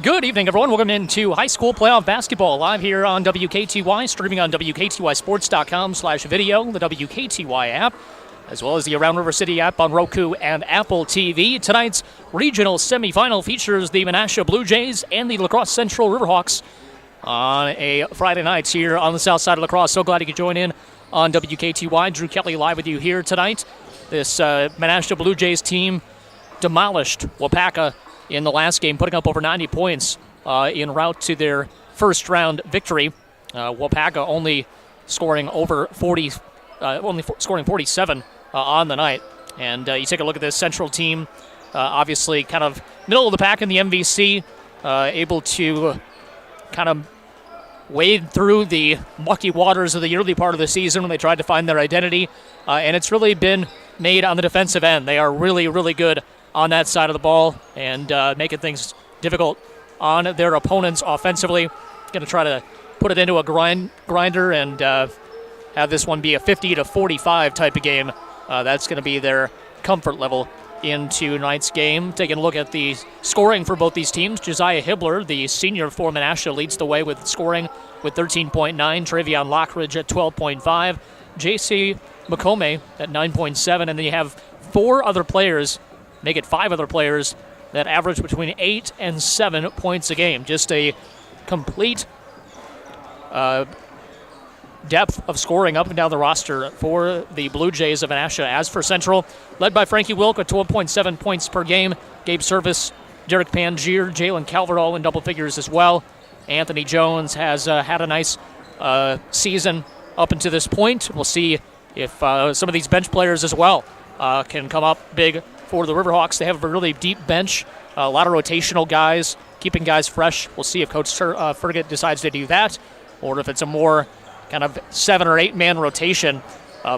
Good evening, everyone. Welcome into high school playoff basketball live here on WKTY, streaming on WKTYsports.com/video, the WKTY app, as well as the Around River City app on Roku and Apple TV. Tonight's regional semifinal features the Menasha Blue Jays and the La Crosse Central Riverhawks on a Friday night here on the south side of La Crosse. So glad you could join in on WKTY. Drew Kelly live with you here tonight. This Menasha Blue Jays team demolished Wapaka in the last game, putting up over 90 points en route to their first round victory. Wapaka only scoring over 40, scoring 47 on the night. And you take a look at this Central team, obviously kind of middle of the pack in the MVC, able to kind of wade through the mucky waters of the early part of the season when they tried to find their identity. And it's really been made on the defensive end. They are really, really good on that side of the ball and making things difficult on their opponents offensively. Going to try to put it into a grinder and have this one be a 50-45 type of game. That's going to be their comfort level into tonight's game. Taking a look at the scoring for both these teams, Josiah Hibbler, the senior for Menasha, leads the way with scoring with 13.9. Travion Lockridge at 12.5. J.C. McComay at 9.7. And then you have four other players, make it five other players, that average between 8 and 7 points a game. Just a complete depth of scoring up and down the roster for the Blue Jays of Menasha. As for Central, led by Frankie Wilk at 12.7 points per game. Gabe Service, Derek Pangier, Jalen Calvert all in double figures as well. Anthony Jones has had a nice season up until this point. We'll see if some of these bench players as well can come up big for the Riverhawks. They have a really deep bench, a lot of rotational guys, keeping guys fresh. We'll see if Coach Fergit decides to do that, or if it's a more kind of 7 or 8 man rotation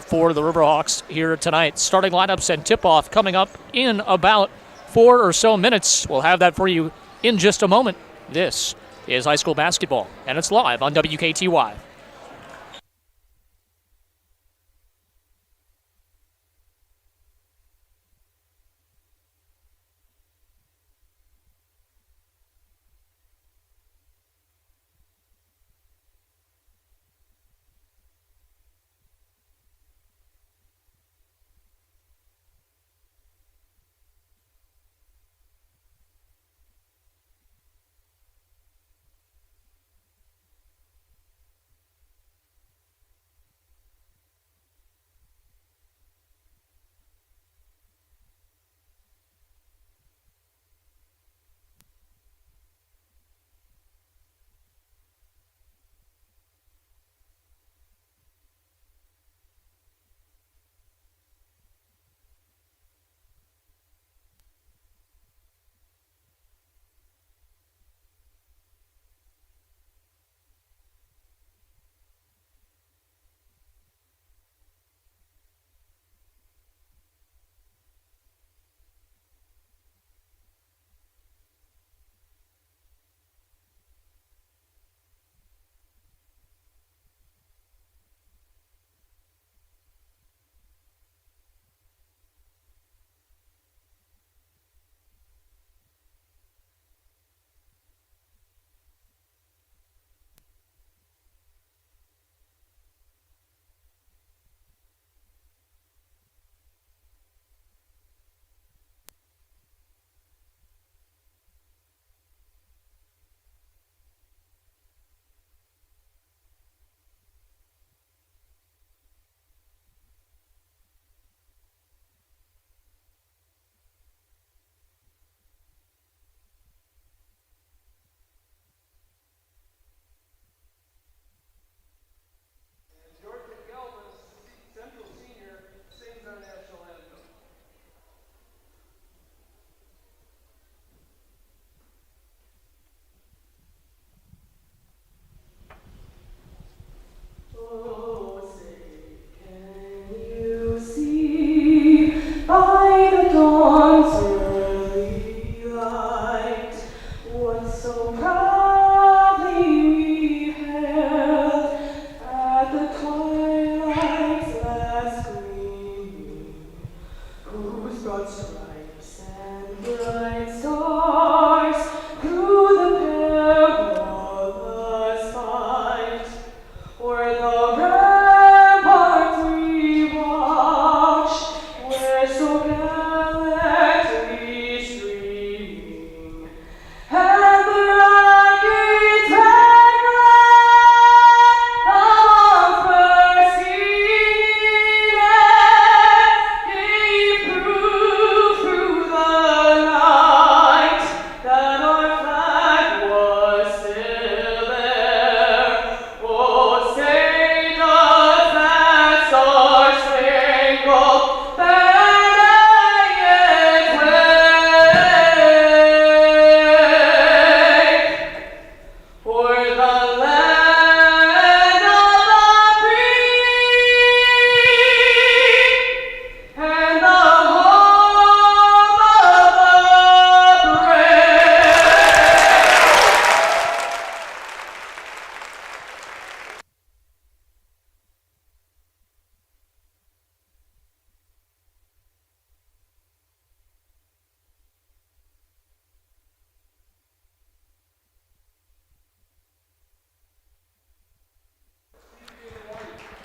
for the Riverhawks here tonight. Starting lineups and tip-off coming up in about 4 or so minutes. We'll have that for you in just a moment. This is high school basketball, and it's live on WKTY.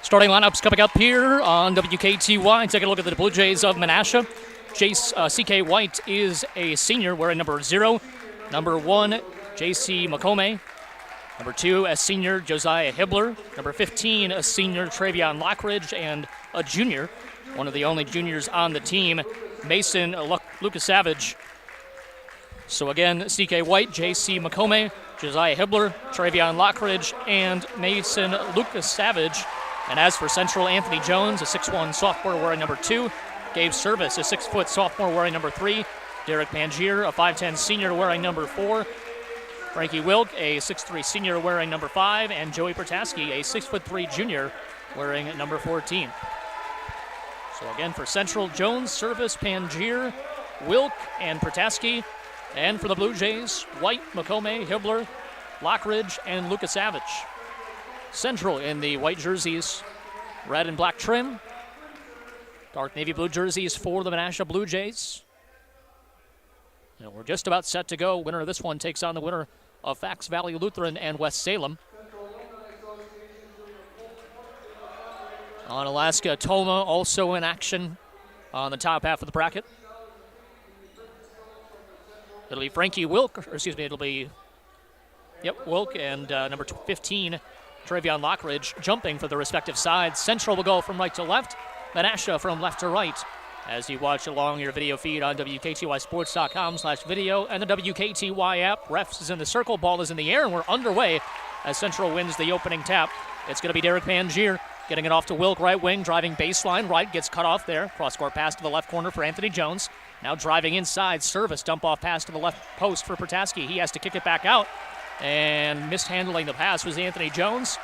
Starting lineups coming up here on WKTY. Take a look at the Blue Jays of Menasha. C.K. White is a senior wearing number 0. Number 1, J.C. McComay. Number 2, a senior, Josiah Hibbler. Number 15, a senior, Travion Lockridge, and a junior, one of the only juniors on the team, Mason Lucas Savage. So again, C.K. White, J.C. McComay, Josiah Hibbler, Travion Lockridge, and Mason Lucas Savage. And as for Central, Anthony Jones, a 6'1 sophomore wearing number 2. Gabe Service, a 6-foot sophomore wearing number 3. Derek Pangier, a 5'10 senior wearing number 4. Frankie Wilk, a 6'3 senior wearing number 5. And Joey Pertaski, a 6'3 junior wearing number 14. So again, for Central, Jones, Service, Pangier, Wilk, and Pertaski. And for the Blue Jays, White, McComay, Hibbler, Lockridge, and Lucas Savage. Central in the white jerseys, red and black trim. Dark navy blue jerseys for the Menasha Blue Jays. And we're just about set to go. Winner of this one takes on the winner of Fax Valley Lutheran and West Salem. On Alaska, Toma also in action on the top half of the bracket. It'll be Frankie Wilk, or excuse me, it'll be, Wilk and number 15, Travion Lockridge, jumping for the respective sides. Central will go from right to left, Menasha from left to right. As you watch along your video feed on WKTYSports.com/video and the WKTY app. Refs is in the circle, ball is in the air, and we're underway as Central wins the opening tap. It's going to be Derek Pangier getting it off to Wilk, right wing, driving baseline right, gets cut off there. Cross-court pass to the left corner for Anthony Jones. Now driving inside, Service, dump-off pass to the left post for Pertaski. He has to kick it back out, and mishandling the pass was Anthony Jones.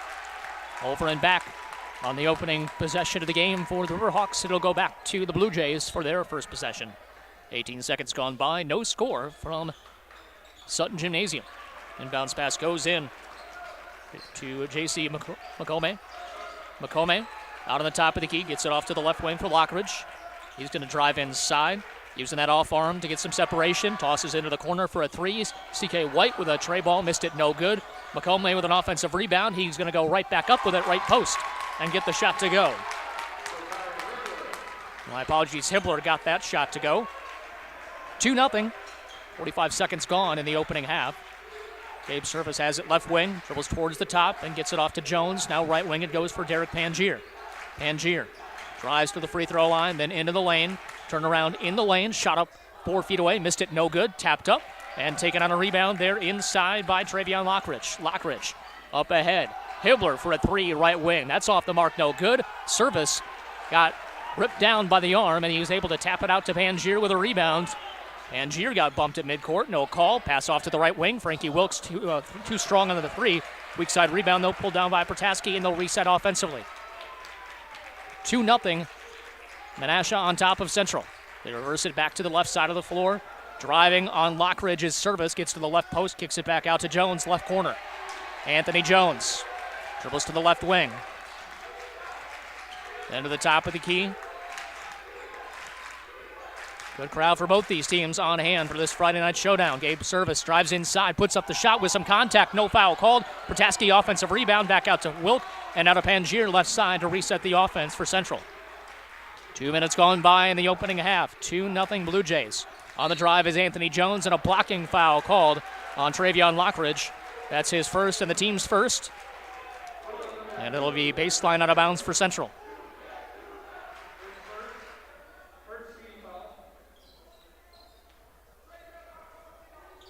Over and back on the opening possession of the game for the Riverhawks. It'll go back to the Blue Jays for their first possession. 18 seconds gone by, no score from Sutton Gymnasium. Inbounds pass goes in to J.C. McComay. McComay out on the top of the key, gets it off to the left wing for Lockridge. He's going to drive inside, using that off arm to get some separation. Tosses into the corner for a 3. C.K. White with a tray ball, missed it, no good. McComay with an offensive rebound. He's going to go right back up with it, right post, and get the shot to go. My apologies, Hibbler got that shot to go. 2-0. 45 seconds gone in the opening half. Gabe Service has it left wing, dribbles towards the top, and gets it off to Jones. Now right wing, it goes for Derek Pangier. Pangier drives to the free throw line, then into the lane. Turn around in the lane, shot up 4 feet away, missed it, no good. Tapped up, and taken on a rebound there inside by Travion Lockridge. Lockridge up ahead. Hibbler for a 3 right wing. That's off the mark, no good. Service got ripped down by the arm, and he was able to tap it out to Pangier with a rebound. Pangier got bumped at midcourt, no call. Pass off to the right wing. Frankie Wilkes too strong on the 3. Weak side rebound, though, pulled down by Pertaski, and they'll reset offensively. 2-0. Menasha on top of Central. They reverse it back to the left side of the floor. Driving on Lockridge's Service, gets to the left post, kicks it back out to Jones, left corner. Anthony Jones dribbles to the left wing. Then to the top of the key. Good crowd for both these teams on hand for this Friday night showdown. Gabe Service drives inside, puts up the shot with some contact, no foul called. Pertaski offensive rebound, back out to Wilk, and out of Pangier left side to reset the offense for Central. 2 minutes gone by in the opening half. 2-0 Blue Jays. On the drive is Anthony Jones, and a blocking foul called on Travion Lockridge. That's his first and the team's first. And it'll be baseline out of bounds for Central.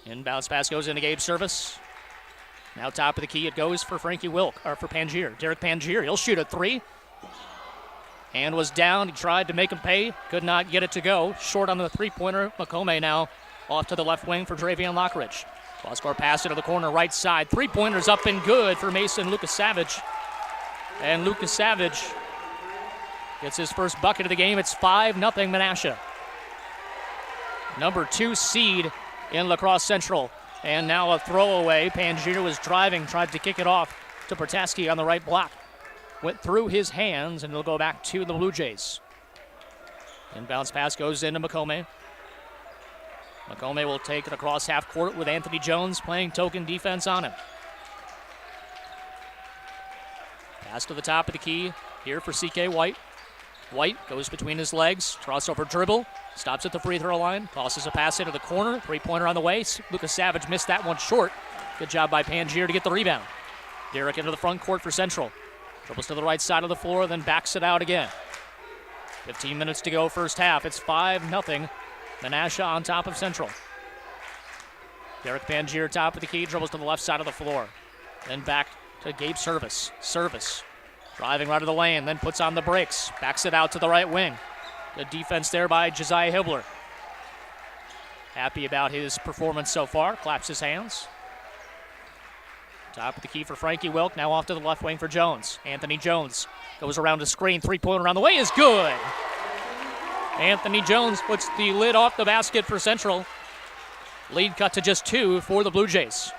Inbounds pass goes into Gabe Service. Now top of the key, it goes for Frankie Wilk, or for Pangier. Derek Pangier, he'll shoot a 3. Hand was down, he tried to make him pay, could not get it to go. Short on the 3-pointer, McComay now off to the left wing for Travion Lockridge. Cross-court pass into the corner right side. 3-pointers up and good for Mason Lucas Savage. And Lucas Savage gets his first bucket of the game. It's 5-0 Menasha. Number 2 seed in La Crosse Central. And now a throwaway. Pangier was driving, tried to kick it off to Pertaski on the right block. Went through his hands, and it'll go back to the Blue Jays. Inbounds pass goes into McComay. McComay will take it across half court with Anthony Jones playing token defense on him. Pass to the top of the key here for CK White. White goes between his legs, crossover dribble, stops at the free throw line, tosses a pass into the corner, three-pointer on the way. Lucas Savage missed that one short. Good job by Pangier to get the rebound. Derek into the front court for Central. Dribbles to the right side of the floor, then backs it out again. 15 minutes to go first half. It's 5-0. Menasha on top of Central. Derek Pangier top of the key, dribbles to the left side of the floor. Then back to Gabe Service. Service driving right of the lane, then puts on the brakes. Backs it out to the right wing. Good defense there by Josiah Hibbler. Happy about his performance so far. Claps his hands. Top of the key for Frankie Wilk. Now off to the left wing for Jones. Anthony Jones goes around the screen. Three-pointer on the way is good. Anthony Jones puts the lid off the basket for Central. Lead cut to just 2 for the Blue Jays.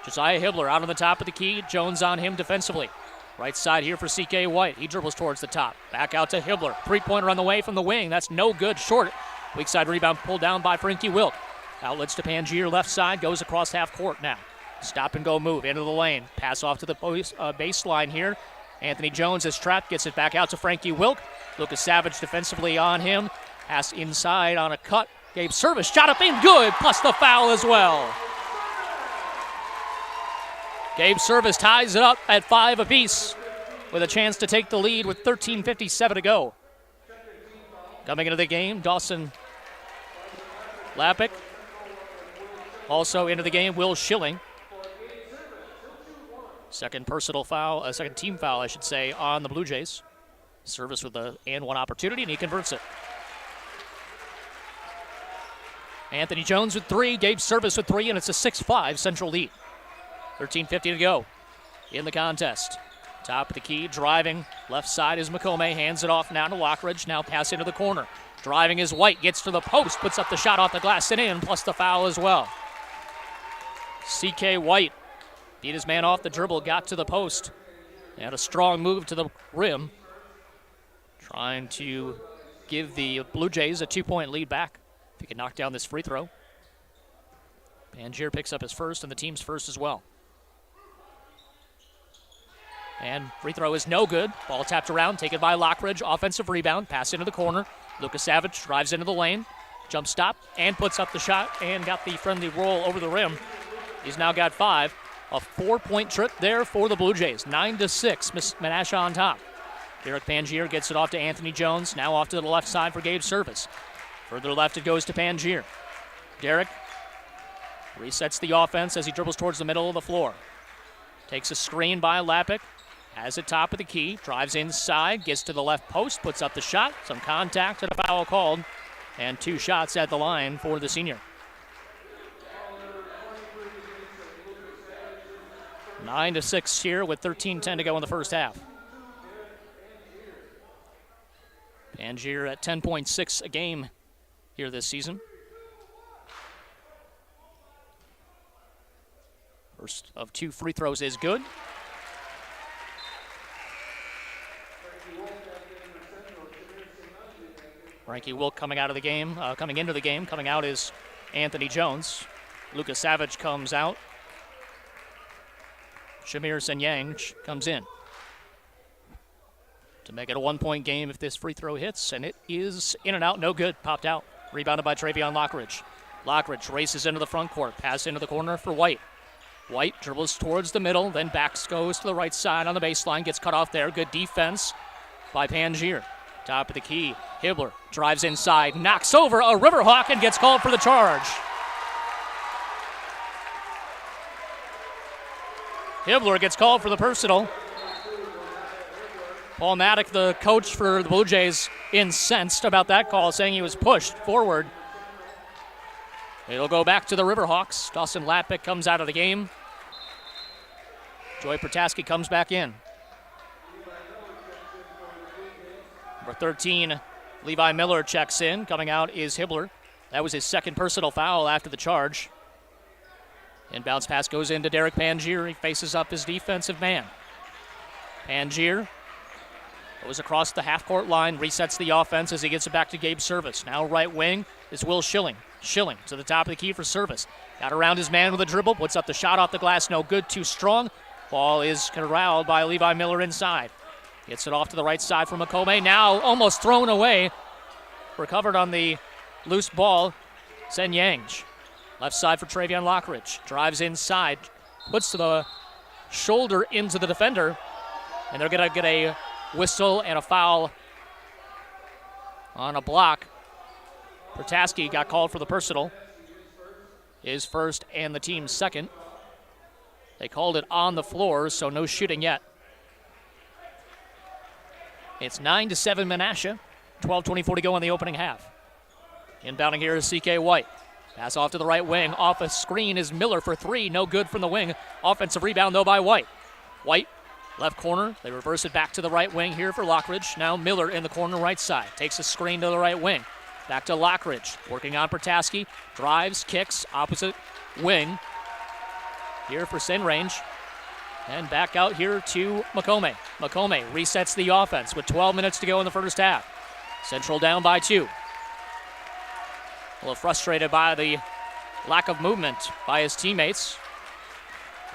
Josiah Hibbler out on the top of the key. Jones on him defensively. Right side here for CK White. He dribbles towards the top. Back out to Hibbler. Three-pointer on the way from the wing. That's no good. Short. Weak side rebound pulled down by Frankie Wilk. Outlets to Pangier. Left side. Goes across half court now. Stop and go move into the lane. Pass off to the baseline here. Anthony Jones is trapped. Gets it back out to Frankie Wilk. Lucas Savage defensively on him. Pass inside on a cut. Gabe Service. Shot up in. Good. Plus the foul as well. Gabe Service ties it up at 5 apiece with a chance to take the lead with 13:57 to go. Coming into the game, Dawson Lappick. Also into the game, Will Schilling. Second team foul, I should say, on the Blue Jays. Service with the and one opportunity, and he converts it. Anthony Jones with 3, Gabe Service with 3, and it's a 6-5 Central lead. 13:50 to go in the contest. Top of the key, driving. Left side is McComay, hands it off now to Lockridge. Now pass into the corner. Driving is White, gets to the post, puts up the shot off the glass and in, plus the foul as well. CK White beat his man off the dribble, got to the post. And a strong move to the rim. Trying to give the Blue Jays a 2-point lead back. If he can knock down this free throw. Pangier picks up his first and the team's first as well. And free throw is no good. Ball tapped around, taken by Lockridge. Offensive rebound, pass into the corner. Lucas Savage drives into the lane. Jump stop and puts up the shot and got the friendly roll over the rim. He's now got 5. A 4-point trip there for the Blue Jays. 9-6, Menasha on top. Derek Pangier gets it off to Anthony Jones. Now off to the left side for Gabe Service. Further left it goes to Pangier. Derek resets the offense as he dribbles towards the middle of the floor. Takes a screen by Lappick. Has it top of the key. Drives inside. Gets to the left post. Puts up the shot. Some contact and a foul called. And 2 shots at the line for the senior. 9-6 here with 13:10 to go in the first half. Pangier at 10.6 a game here this season. First of 2 free throws is good. Frankie Wilk coming into the game. Coming out is Anthony Jones. Lucas Savage comes out. Shamir Senyang comes in to make it a 1-point game if this free throw hits, and it is in and out, no good, popped out. Rebounded by Travion Lockridge. Lockridge races into the front court, pass into the corner for White. White dribbles towards the middle, then goes to the right side on the baseline, gets cut off there. Good defense by Pangier. Top of the key, Hibbler drives inside, knocks over a Riverhawk and gets called for the charge. Hibbler gets called for the personal. Paul Maddock, the coach for the Blue Jays, incensed about that call, saying he was pushed forward. It'll go back to the Riverhawks. Dawson Lappick comes out of the game. Joy Protaski comes back in. Number 13, Levi Miller checks in. Coming out is Hibbler. That was his second personal foul after the charge. Inbounds pass goes into Derek Pangier. He faces up his defensive man. Pangier goes across the half-court line, resets the offense as he gets it back to Gabe Service. Now right wing is Will Schilling. Schilling to the top of the key for Service. Got around his man with a dribble, puts up the shot off the glass, no good, too strong. Ball is corralled by Levi Miller inside. Gets it off to the right side for McComay. Now almost thrown away. Recovered on the loose ball. Sen Yang. Left side for Travion Lockridge. Drives inside. Puts to the shoulder into the defender. And they're going to get a whistle and a foul on a block. Protaski got called for the personal. His first and the team's second. They called it on the floor, so no shooting yet. It's 9-7 Menasha. 12:24 to go in the opening half. Inbounding here is C.K. White. Pass off to the right wing. Off a screen is Miller for three. No good from the wing. Offensive rebound, though, by White. White, left corner. They reverse it back to the right wing here for Lockridge. Now Miller in the corner right side. Takes a screen to the right wing. Back to Lockridge. Working on Protaski. Drives, kicks, opposite wing. Here for Sen Range. And back out here to McComay. McComay resets the offense with 12 minutes to go in the first half. Central down by 2. A little frustrated by the lack of movement by his teammates.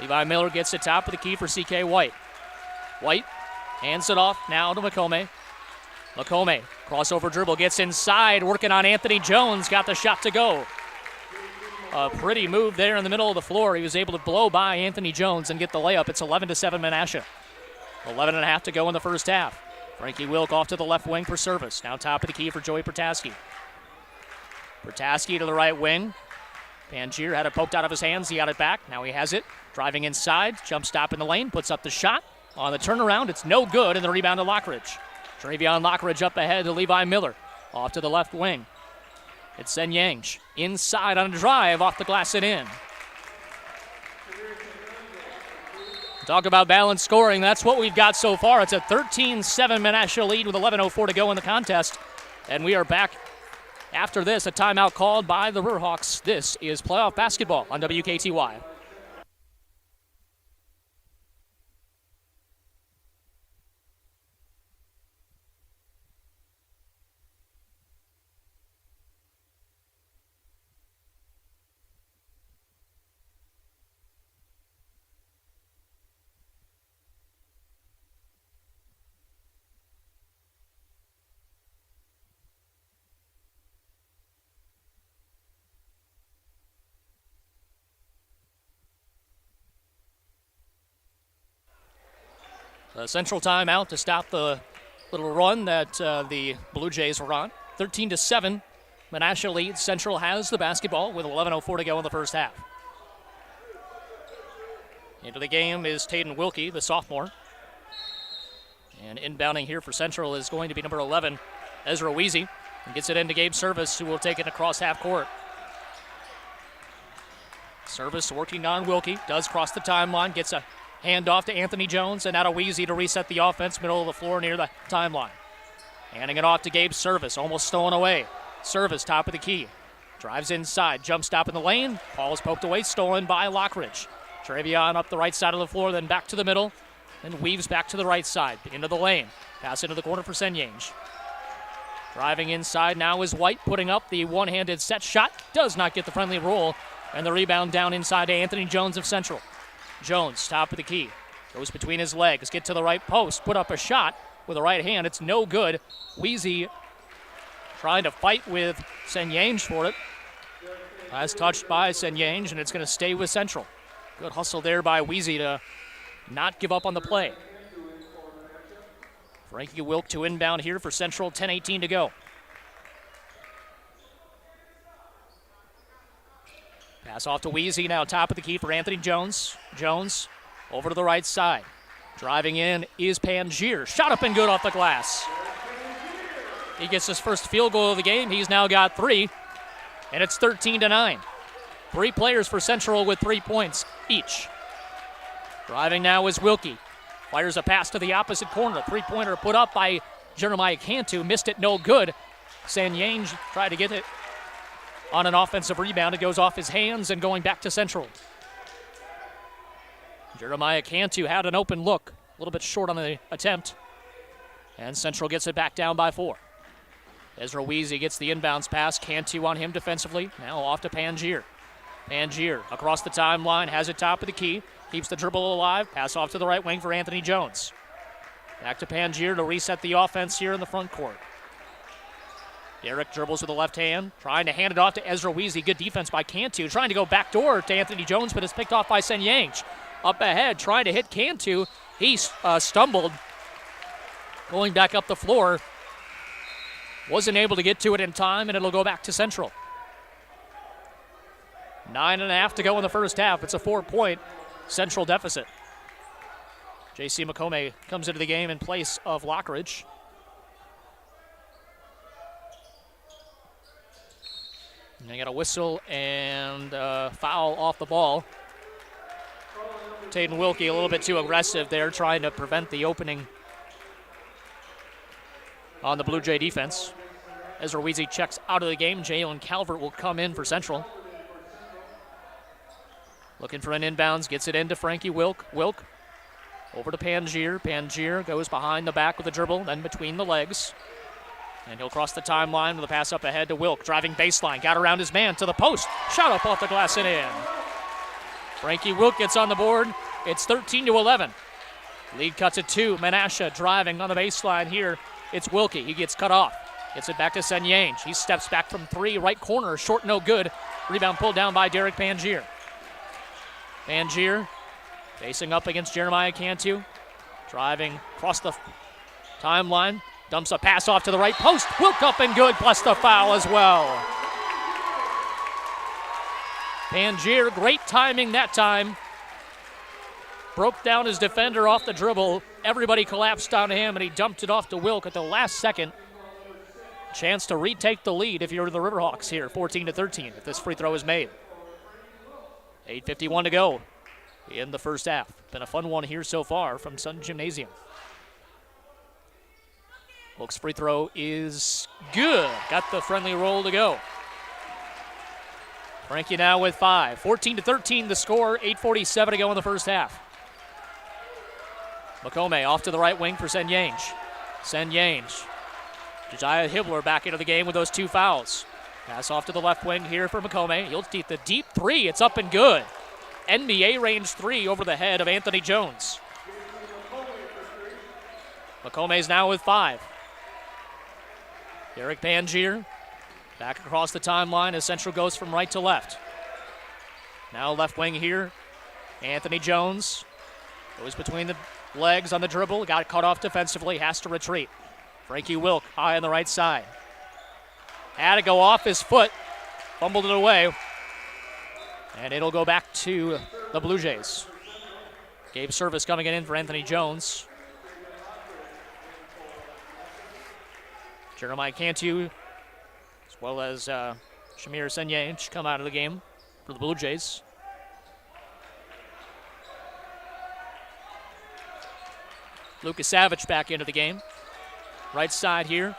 Levi Miller gets the top of the key for C.K. White. White hands it off now to McComay. McComay, crossover dribble, gets inside, working on Anthony Jones, got the shot to go. A pretty move there in the middle of the floor. He was able to blow by Anthony Jones and get the layup. It's 11-7 Menasha. 11.5 to go in the first half. Frankie Wilk off to the left wing for service. Now top of the key for Joey Protaski. Protaski to the right wing. Pangier had it poked out of his hands. He got it back. Now he has it. Driving inside. Jump stop in the lane. Puts up the shot. On the turnaround, it's no good. And the rebound to Lockridge. Travion Lockridge up ahead to Levi Miller. Off to the left wing. It's Sen Yang. Inside on a drive. Off the glass and in. Talk about balanced scoring. That's what we've got so far. It's a 13-7 Menasha lead with 11:04 to go in the contest. And we are back after this. A timeout called by the Riverhawks. This is playoff basketball on WKTY. A central timeout to stop the little run that the Blue Jays were on. 13-7, Menasha leads. Central has the basketball with 11:04 to go in the first half. Into the game is Taden Wilkie, the sophomore. And inbounding here for Central is going to be number 11, Ezra Weezy. And gets it into Gabe Service, who will take it across half court. Service working on Wilkie, does cross the timeline, gets a handoff to Anthony Jones, and now to Weezy to reset the offense, middle of the floor near the timeline. Handing it off to Gabe Service, almost stolen away. Service, top of the key. Drives inside, jump stop in the lane. Ball is poked away, stolen by Lockridge. Travion up the right side of the floor, then back to the middle, and weaves back to the right side, into the lane. Pass into the corner for Sen Yang. Driving inside now is White, putting up the one-handed set shot. Does not get the friendly roll, and the rebound down inside to Anthony Jones of Central. Jones, top of the key, goes between his legs, get to the right post, put up a shot with the right hand. It's no good. Weezy trying to fight with Sen Yang for it. As touched by Sen Yang, and it's going to stay with Central. Good hustle there by Weezy to not give up on the play. Frankie Wilk to inbound here for Central, 10:18 to go. Pass off to Weezy, now top of the key for Anthony Jones. Jones over to the right side. Driving in is Pangier. Shot up and good off the glass. He gets his first field goal of the game. He's now got 3, and it's 13-9. 3 players for Central with 3 points each. Driving now is Wilkie. Fires a pass to the opposite corner. 3-pointer put up by Jeremiah Cantu. Missed it, no good. Sen Yang tried to get it on an offensive rebound. It goes off his hands and going back to Central. Jeremiah Cantu had an open look. A little bit short on the attempt. And Central gets it back down by 4. Ezra Weezy gets the inbounds pass. Cantu on him defensively. Now off to Pangier. Pangier across the timeline, has it top of the key. Keeps the dribble alive. Pass off to the right wing for Anthony Jones. Back to Pangier to reset the offense here in the front court. Derek dribbles with the left hand, trying to hand it off to Ezra Weezy. Good defense by Cantu, trying to go backdoor to Anthony Jones, but it's picked off by Sen Yang. Up ahead, trying to hit Cantu. He stumbled. Going back up the floor. Wasn't able to get to it in time, and it'll go back to Central. 9.5 to go in the first half. It's a 4-point Central deficit. J.C. McComay comes into the game in place of Lockridge. And they got a whistle and foul off the ball. Taden Wilkie a little bit too aggressive there, trying to prevent the opening on the Blue Jay defense. Ezra Weezy checks out of the game. Jalen Calvert will come in for Central. Looking for an inbounds, gets it into Frankie Wilk. Wilk over to Pangier. Pangier goes behind the back with a dribble, then between the legs. And he'll cross the timeline with a pass up ahead to Wilk. Driving baseline, got around his man to the post. Shot up off the glass and in. Frankie Wilk gets on the board. It's 13-11. Lead cuts at 2. Menasha driving on the baseline here. It's Wilkie. He gets cut off. Gets it back to Sen Yang. He steps back from 3. Right corner. Short, no good. Rebound pulled down by Derek Pangier. Pangier facing up against Jeremiah Cantu. Driving across the timeline. Dumps a pass off to the right post. Wilk up and good, plus the foul as well. Pangier, great timing that time. Broke down his defender off the dribble. Everybody collapsed on him, and he dumped it off to Wilk at the last second. Chance to retake the lead if you're the Riverhawks here, 14-13, if this free throw is made. 8:51 to go in the first half. Been a fun one here so far from Sun Gymnasium. Wilk's free throw is good. Got the friendly roll to go. Frankie now with 5. 14-13 the score. 8:47 to go in the first half. McComay off to the right wing for Sen Yang. Sen Yang. Josiah Hibbler back into the game with those 2 fouls. Pass off to the left wing here for McComay. He'll take the deep 3. It's up and good. NBA range 3 over the head of Anthony Jones. McComay's now with 5. Derek Pangier back across the timeline as Central goes from right to left. Now left wing here. Anthony Jones goes between the legs on the dribble. Got cut off defensively. Has to retreat. Frankie Wilk high on the right side. Had to go off his foot. Fumbled it away. And it'll go back to the Blue Jays. Gabe Service coming in for Anthony Jones. Jeremiah Cantu, as well as Shamir Sen Yang come out of the game for the Blue Jays. Lucas Savage back into the game. Right side here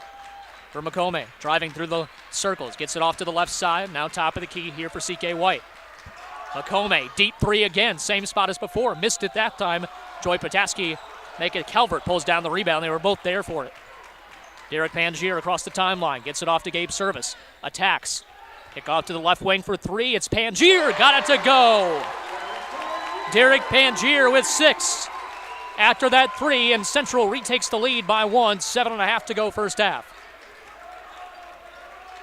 for McComay. Driving through the circles. Gets it off to the left side. Now top of the key here for C.K. White. McComay, deep 3 again. Same spot as before. Missed it that time. Joy Pataski make it. Calvert pulls down the rebound. They were both there for it. Derek Pangier across the timeline. Gets it off to Gabe Service. Attacks. Kick off to the left wing for 3. It's Pangier. Got it to go. Derek Pangier with 6. After that 3, and Central retakes the lead by 1. 7.5 to go first half.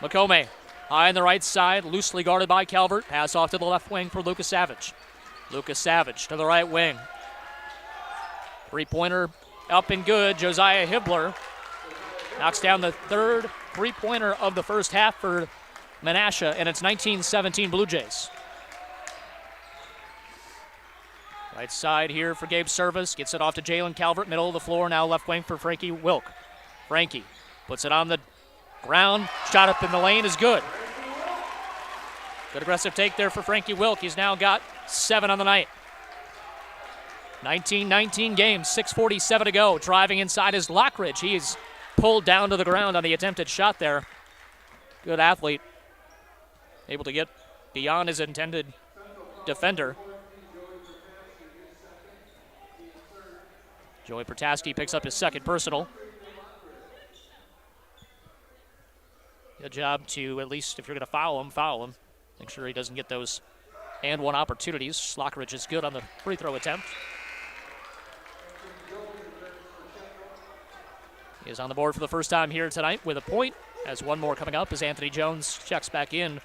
McComay high on the right side. Loosely guarded by Calvert. Pass off to the left wing for Lucas Savage. Lucas Savage to the right wing. 3-pointer up and good. Josiah Hibbler knocks down the 3rd 3-pointer of the first half for Menasha, and it's 19-17 Blue Jays. Right side here for Gabe Service. Gets it off to Jalen Calvert, middle of the floor. Now left wing for Frankie Wilk. Frankie puts it on the ground. Shot up in the lane is good. Good aggressive take there for Frankie Wilk. He's now got 7 on the night. 19-19 game, 6:47 to go. Driving inside is Lockridge. He's pulled down to the ground on the attempted shot there. Good athlete. Able to get beyond his intended defender. Joey Pertaski picks up his 2nd personal. Good job to, at least if you're going to foul him. Make sure he doesn't get those and 1 opportunities. Lockridge is good on the free throw attempt. He is on the board for the first time here tonight with a point, as one more coming up as Anthony Jones checks back in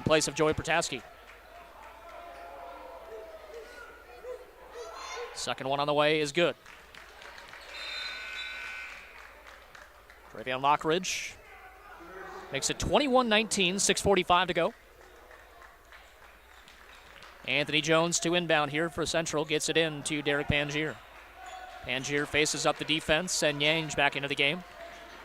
place of Joey Protaski. Second one on the way is good. Travion Lockridge makes it 21-19, 6:45 to go. Anthony Jones to inbound here for Central, gets it in to Derek Pangier. Pangier faces up the defense, Sen Yang back into the game.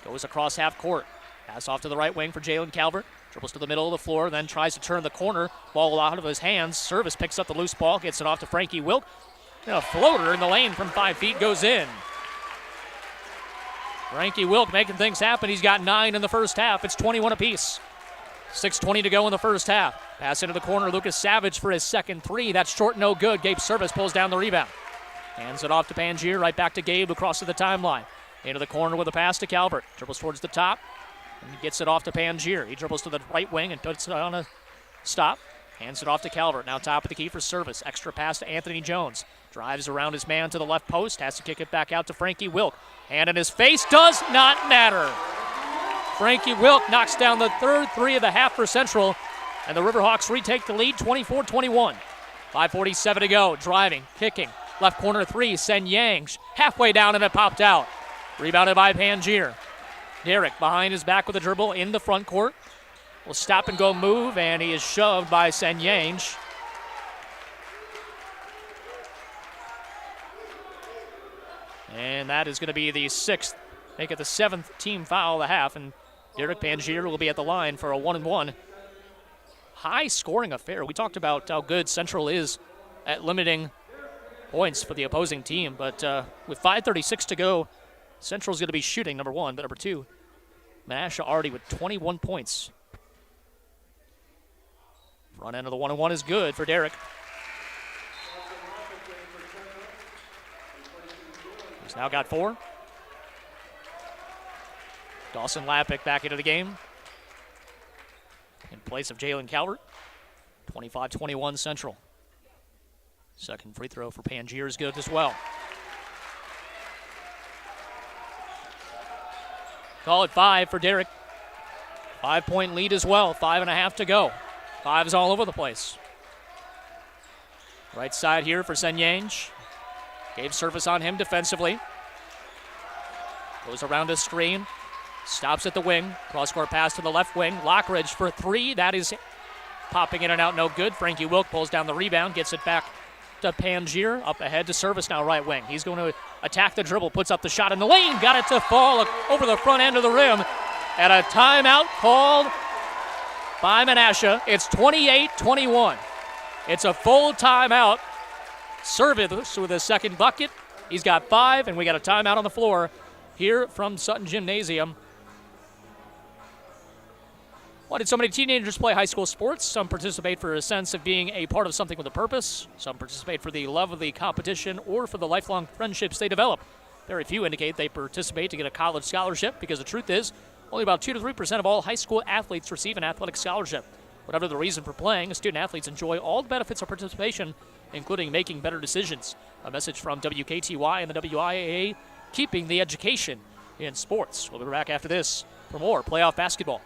Goes across half court. Pass off to the right wing for Jalen Calvert. Dribbles to the middle of the floor, then tries to turn the corner. Ball out of his hands. Service picks up the loose ball, gets it off to Frankie Wilk. And a floater in the lane from 5 feet goes in. Frankie Wilk making things happen. He's got 9 in the first half. It's 21 apiece. 6:20 to go in the first half. Pass into the corner, Lucas Savage for his second three. That's short, no good. Gabe Service pulls down the rebound. Hands it off to Pangier, right back to Gabe across to the timeline. Into the corner with a pass to Calvert. Dribbles towards the top and gets it off to Pangier. He dribbles to the right wing and puts it on a stop. Hands it off to Calvert. Now top of the key for Service. Extra pass to Anthony Jones. Drives around his man to the left post. Has to kick it back out to Frankie Wilk. Hand in his face does not matter. Frankie Wilk knocks down the third three of the half for Central. And the Riverhawks retake the lead 24-21. 5:47 to go. Driving, kicking. Left corner three, Sen Yang. Halfway down and it popped out. Rebounded by Pangier. Derek behind his back with a dribble in the front court. Will stop and go move, and he is shoved by Sen Yang. And that is going to be the 6th, make it the 7th team foul of the half, and Derek Pangier will be at the line for a 1-and-1. High scoring affair. We talked about how good Central is at limiting points for the opposing team, but with 5:36 to go, Central's going to be shooting, number one, but number two, Menasha already with 21 points. Front end of the 1-and-1 is good for Derek. He's now got 4. Dawson Lappick back into the game in place of Jalen Calvert. 25-21 Central. Second free throw for Pangier is good as well. Call it 5 for Derek. 5-point lead as well. 5.5 to go. 5's all over the place. Right side here for Sen Yang. Gave Service on him defensively. Goes around his screen. Stops at the wing. Cross-court pass to the left wing. Lockridge for 3. That is popping in and out, no good. Frankie Wilk pulls down the rebound. Gets it back to Pangier. Up ahead to Service now, right wing. He's going to attack the dribble. Puts up the shot in the lane. Got it to fall over the front end of the rim. And a timeout called by Menasha. It's 28-21. It's a full timeout. Service with his second bucket. He's got 5, and we got a timeout on the floor here from Sutton Gymnasium. Why did so many teenagers play high school sports? Some participate for a sense of being a part of something with a purpose. Some participate for the love of the competition or for the lifelong friendships they develop. Very few indicate they participate to get a college scholarship because the truth is, only about 2 to 3% of all high school athletes receive an athletic scholarship. Whatever the reason for playing, student-athletes enjoy all the benefits of participation, including making better decisions. A message from WKTY and the WIAA, keeping the education in sports. We'll be back after this for more playoff basketball.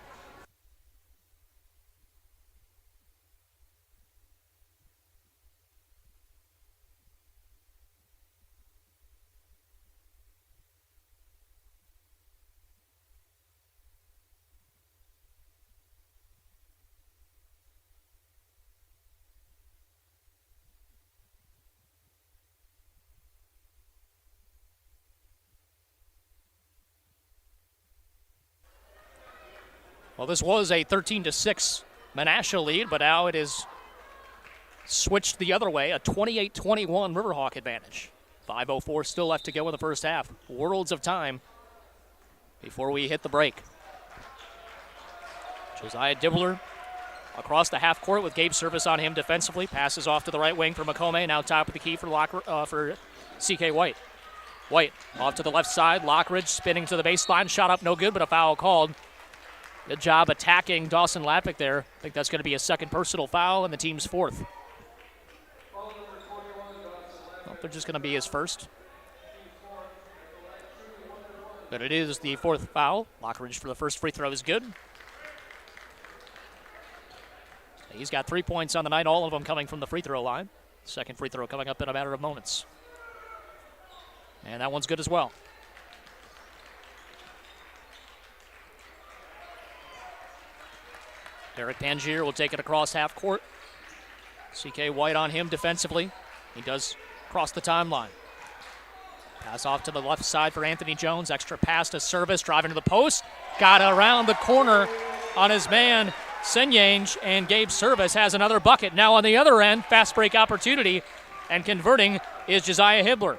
Well, this was a 13-6 Menasha lead, but now it is switched the other way, a 28-21 Riverhawk advantage. 5:04 still left to go in the first half. Worlds of time before we hit the break. Josiah Dibbler across the half court with Gabe Service on him defensively. Passes off to the right wing for McComay. Now top of the key for C.K. White. White off to the left side. Lockridge spinning to the baseline. Shot up no good, but a foul called. Good job attacking Dawson Lappick there. I think that's going to be a second personal foul and the team's 4th. Well, they're just going to be his first. But it is the fourth foul. Lockridge for the first free throw is good. He's got 3 points on the night, all of them coming from the free throw line. Second free throw coming up in a matter of moments. And that one's good as well. Derek Pangier will take it across half court. CK White on him defensively. He does cross the timeline. Pass off to the left side for Anthony Jones. Extra pass to Service, driving to the post. Got around the corner on his man, Senyange, and Gabe Service has another bucket. Now on the other end, fast break opportunity, and converting is Josiah Hibbler.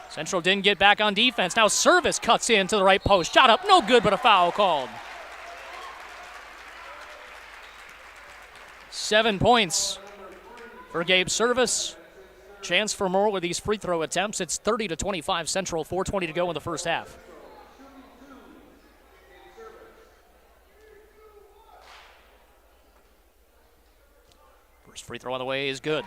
Central didn't get back on defense. Now Service cuts in to the right post. Shot up, no good, but a foul called. 7 points for Gabe Service. Chance for more with these free throw attempts. It's 30-25 Central, 4:20 to go in the first half. First free throw on the way is good.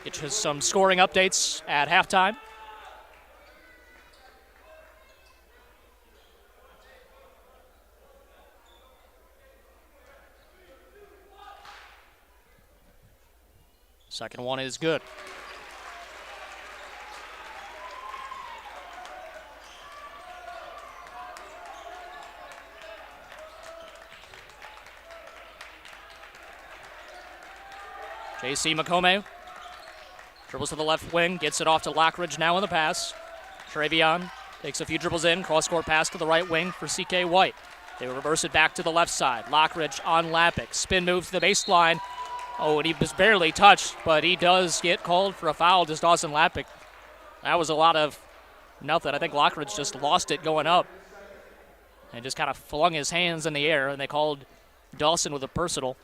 Get you some scoring updates at halftime. Second one is good. J.C. McComay dribbles to the left wing, gets it off to Lockridge now in the pass. Travion takes a few dribbles in, cross-court pass to the right wing for CK White. They reverse it back to the left side. Lockridge on Lappick, spin move to the baseline. Oh, and he was barely touched, but he does get called for a foul, just Dawson Lappick. That was a lot of nothing. I think Lockridge just lost it going up and just kind of flung his hands in the air, and they called Dawson with a personal.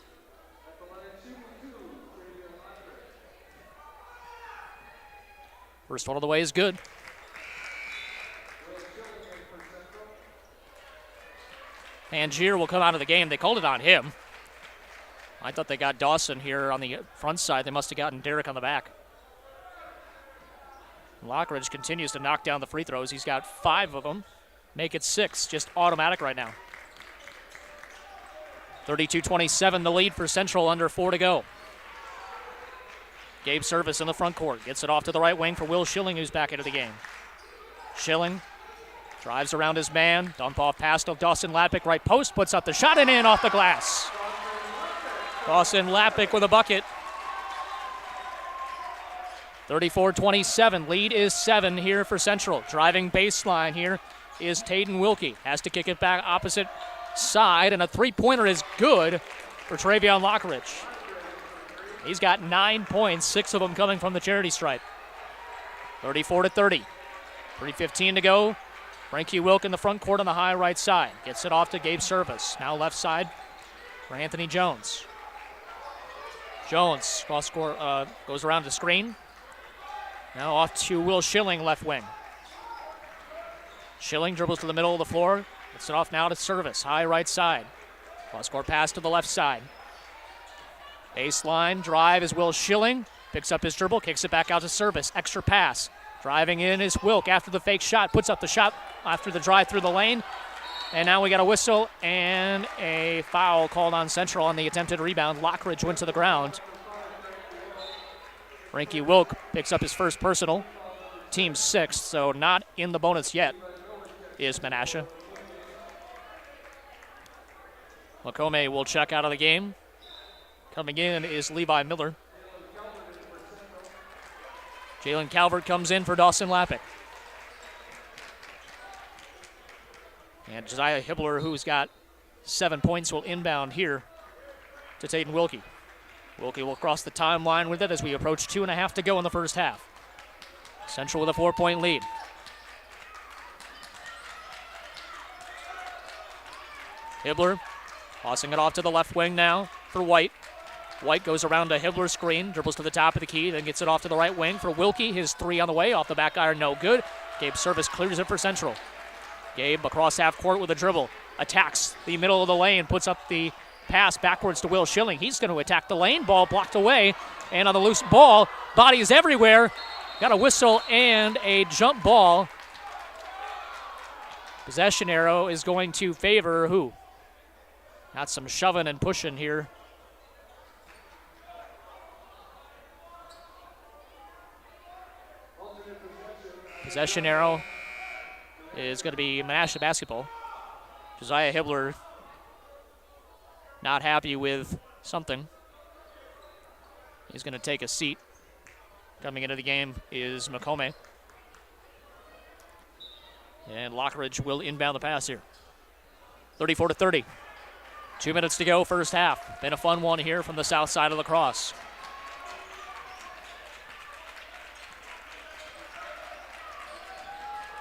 First one of the way is good. Pangier will come out of the game. They called it on him. I thought they got Dawson here on the front side. They must have gotten Derek on the back. Lockridge continues to knock down the free throws. He's got 5 of them. Make it 6, just automatic right now. 32-27, the lead for Central, under 4 to go. Gabe Service in the front court. Gets it off to the right wing for Will Schilling, who's back into the game. Schilling drives around his man. Dump off pass to Dawson Lappick. Right post, puts up the shot and in off the glass. Dawson Lappick with a bucket. 34-27. Lead is 7 here for Central. Driving baseline here is Tayden Wilkie. Has to kick it back opposite side, and a three-pointer is good for Travion Lockridge. He's got 9 points, 6 of them coming from the charity stripe. 34-30. 3:15 to go. Frankie Wilk in the front court on the high right side. Gets it off to Gabe Service. Now left side for Anthony Jones. Jones cross court, goes around the screen. Now off to Will Schilling, left wing. Schilling dribbles to the middle of the floor. Gets it off now to Service, high right side. Cross court pass to the left side. Baseline drive is Will Schilling. Picks up his dribble, kicks it back out to Service. Extra pass. Driving in is Wilk after the fake shot. Puts up the shot after the drive through the lane. And now we got a whistle and a foul called on Central on the attempted rebound. Lockridge went to the ground. Frankie Wilk picks up his first personal. Team 6th, so not in the bonus yet is Menasha. McComay will check out of the game. Coming in is Levi Miller. Jalen Calvert comes in for Dawson Lappick. And Josiah Hibbler, who's got 7 points, will inbound here to Tayden Wilkie. Wilkie will cross the timeline with it as we approach 2.5 to go in the first half. Central with a 4-point lead. Hibbler tossing it off to the left wing now for White. White goes around a Hibbler screen, dribbles to the top of the key, then gets it off to the right wing for Wilkie. His 3 on the way, off the back iron, no good. Gabe Service clears it for Central. Gabe across half court with a dribble. Attacks the middle of the lane, puts up the pass backwards to Will Schilling. He's going to attack the lane, ball blocked away, and on the loose ball, bodies everywhere, Got a whistle and a jump ball. Possession arrow is going to favor who? Got some shoving and pushing here. Possession arrow is going to be Menasha basketball. Josiah Hibbler not happy with something. He's going to take a seat. Coming into the game is McComay. And Lockridge will inbound the pass here. 34-30. 2 minutes to go, first half. Been a fun one here from the south side of La Crosse.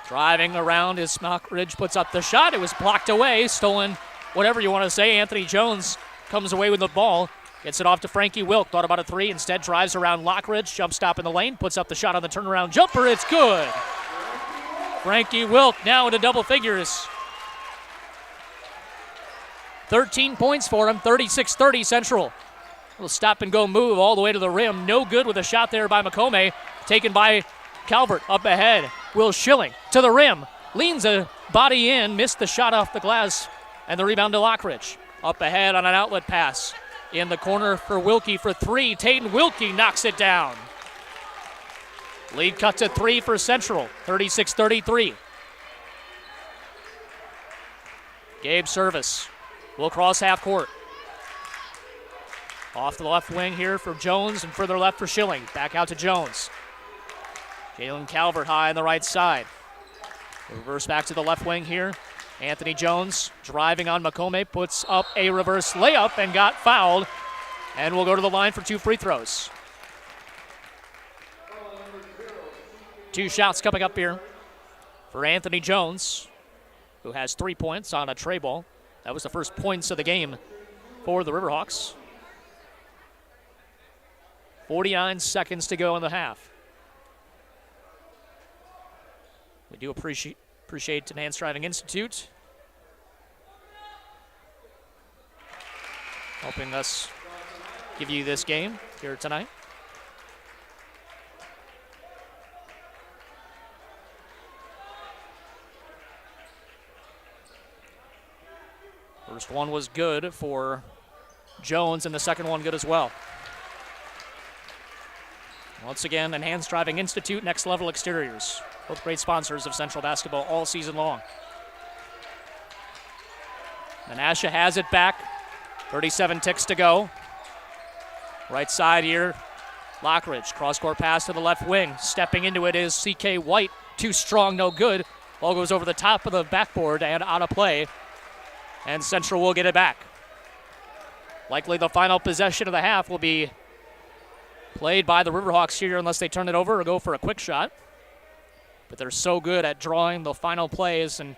Driving around as Lockridge puts up the shot. It was blocked away, stolen, whatever you want to say. Anthony Jones comes away with the ball. Gets it off to Frankie Wilk. Thought about a three. Instead drives around Lockridge. Jump stop in the lane. Puts up the shot on the turnaround jumper. It's good. Frankie Wilk now into double figures. 13 points for him. 36-30 Central. Little stop and go move all the way to the rim. No good with a shot there by McComay. Taken by Calvert up ahead. Will Schilling to the rim. Leans a body in. Missed the shot off the glass. And the rebound to Lockridge. Up ahead on an outlet pass. In the corner for Wilkie for three. Taden Wilkie knocks it down. Lead cut to three for Central. 36-33. Gabe Service will cross half court. Off the left wing here for Jones and further left for Schilling. Back out to Jones. Jalen Calvert high on the right side. Reverse back to the left wing here. Anthony Jones driving on McComay, puts up a reverse layup and got fouled, and will go to the line for two free throws. Two shots coming up here for Anthony Jones, who has 3 points on a tray ball. That was the first points of the game for the Riverhawks. 49 seconds to go in the half. We do appreciate Enhanced Driving Institute helping us give you this game here tonight. First one was good for Jones, and the second one good as well. Once again, Enhanced Driving Institute, Next Level Exteriors. Both great sponsors of Central basketball all season long. Menasha has it back. 37 ticks to go. Right side here, Lockridge. Cross-court pass to the left wing. Stepping into it is C.K. White. Too strong, no good. Ball goes over the top of the backboard and out of play. And Central will get it back. Likely the final possession of the half will be played by the Riverhawks here unless they turn it over or go for a quick shot. But they're so good at drawing the final plays and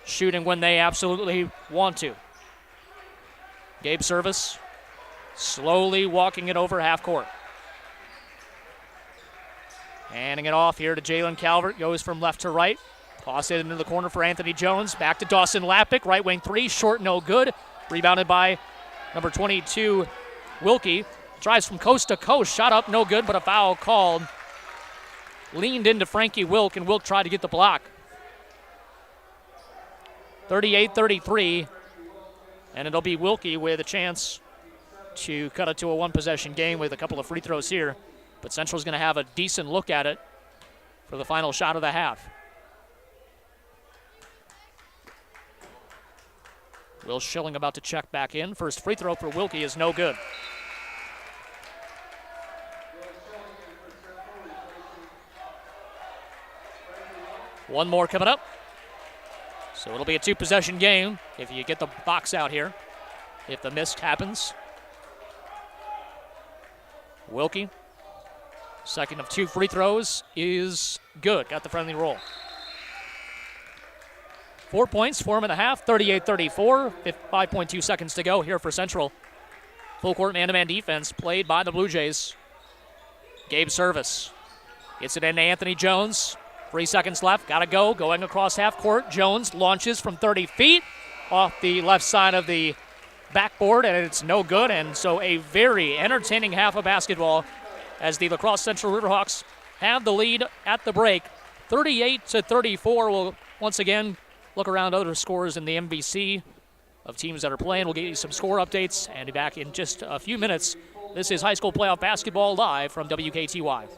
shooting when they absolutely want to. Gabe Service slowly walking it over half court. Handing it off here to Jalen Calvert. Goes from left to right. Toss it into the corner for Anthony Jones. Back to Dawson Lappick. Right wing three. Short, no good. Rebounded by number 22, Wilkie. Drives from coast to coast. Shot up, no good, but a foul called. Leaned into Frankie Wilk, and Wilk tried to get the block. 38-33, and it'll be Wilkie with a chance to cut it to a one-possession game with a couple of free throws here. But Central's going to have a decent look at it for the final shot of the half. Will Schilling about to check back in. First free throw for Wilkie is no good. One more coming up. So it'll be a two-possession game if you get the box out here, if the miss happens. Wilkie, second of two free throws, is good. Got the friendly roll. 4 points for him in the half, 38-34. 5.2 seconds to go here for Central. Full court man-to-man defense played by the Blue Jays. Gabe Service gets it into Anthony Jones. 3 seconds left, gotta go, going across half court. Jones launches from 30 feet off the left side of the backboard, and it's no good. And so a very entertaining half of basketball as the La Crosse Central Riverhawks have the lead at the break. 38-34. We'll once again look around other scores in the MVC of teams that are playing. We'll get you some score updates and be back in just a few minutes. This is high school playoff basketball live from WKTY.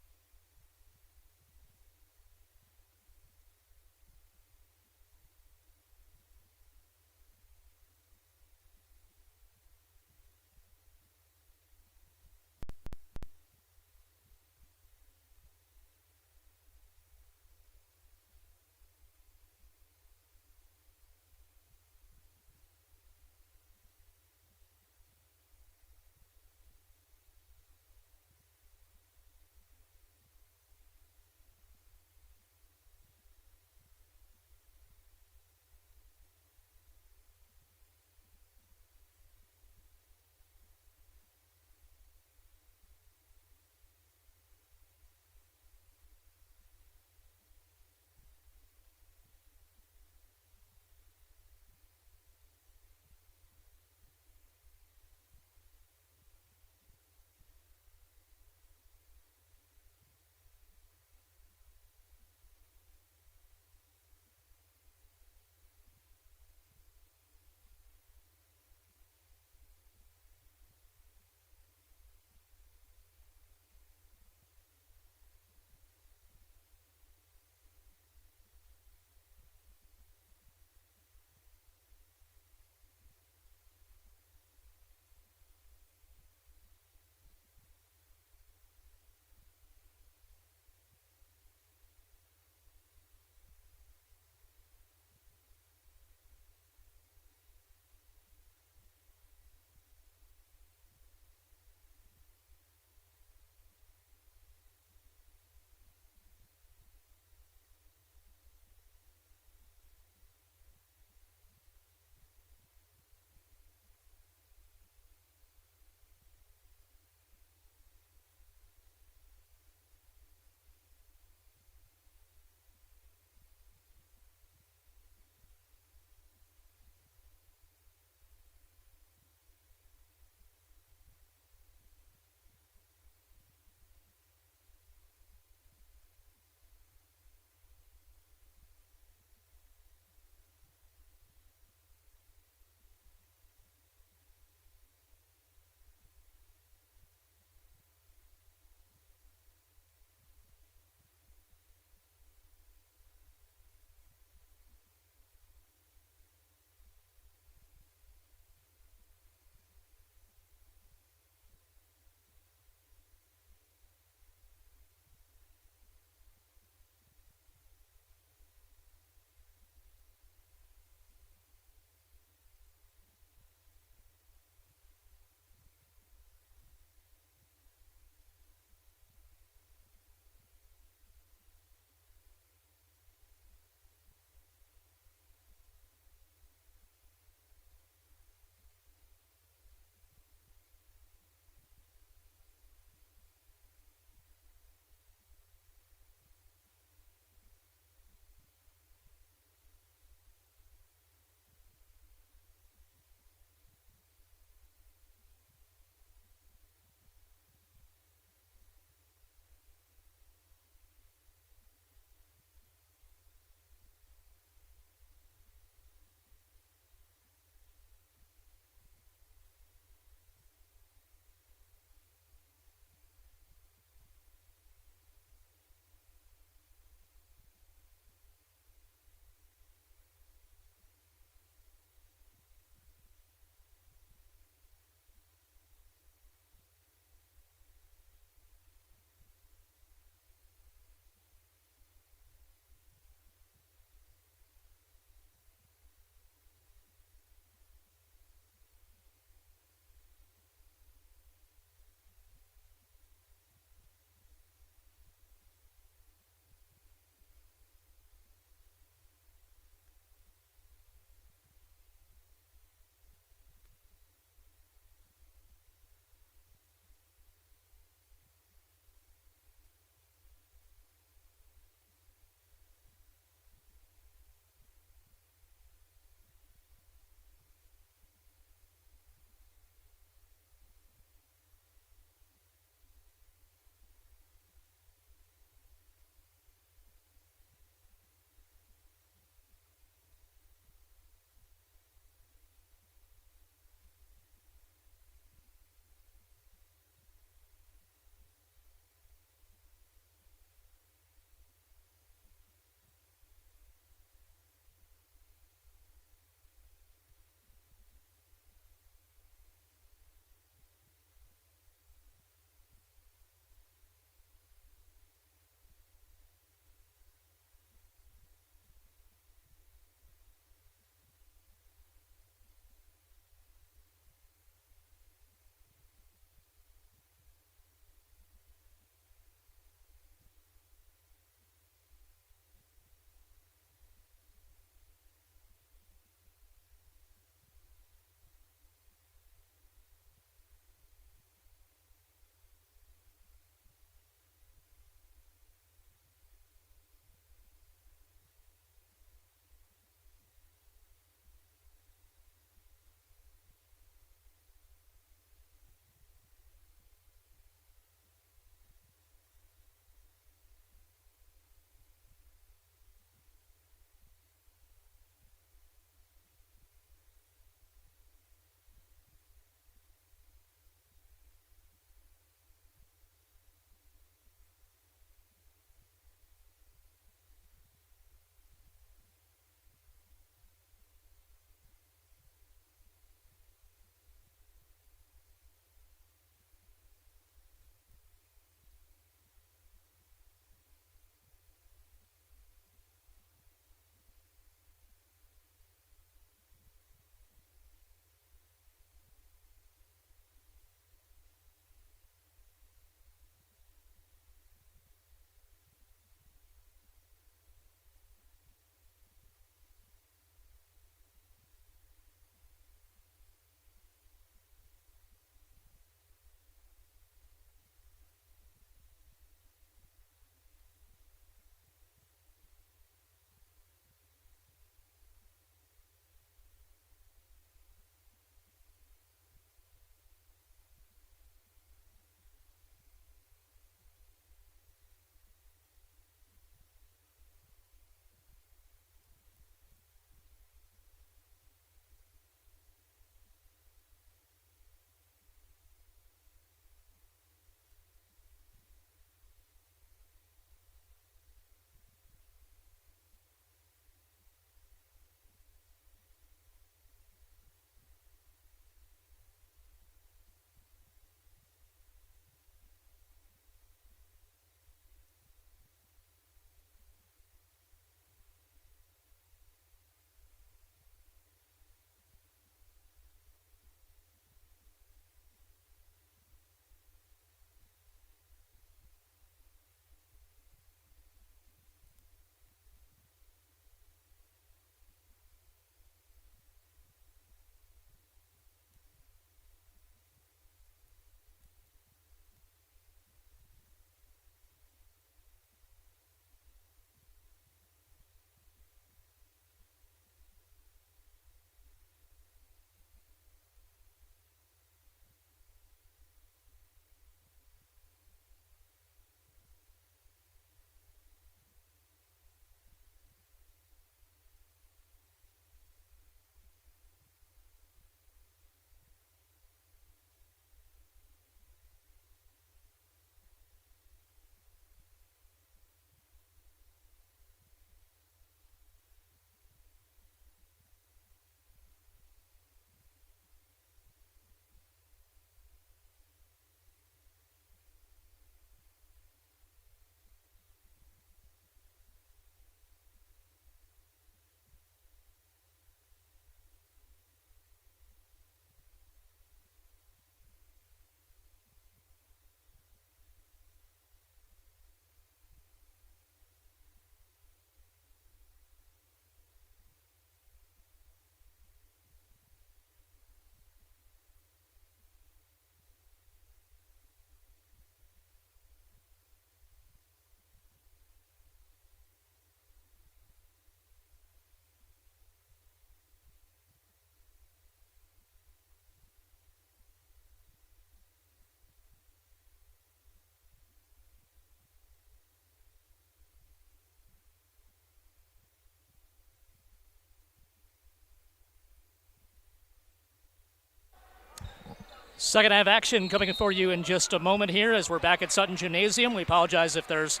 Second half action coming for you in just a moment here as we're back at Sutton Gymnasium. We apologize if there's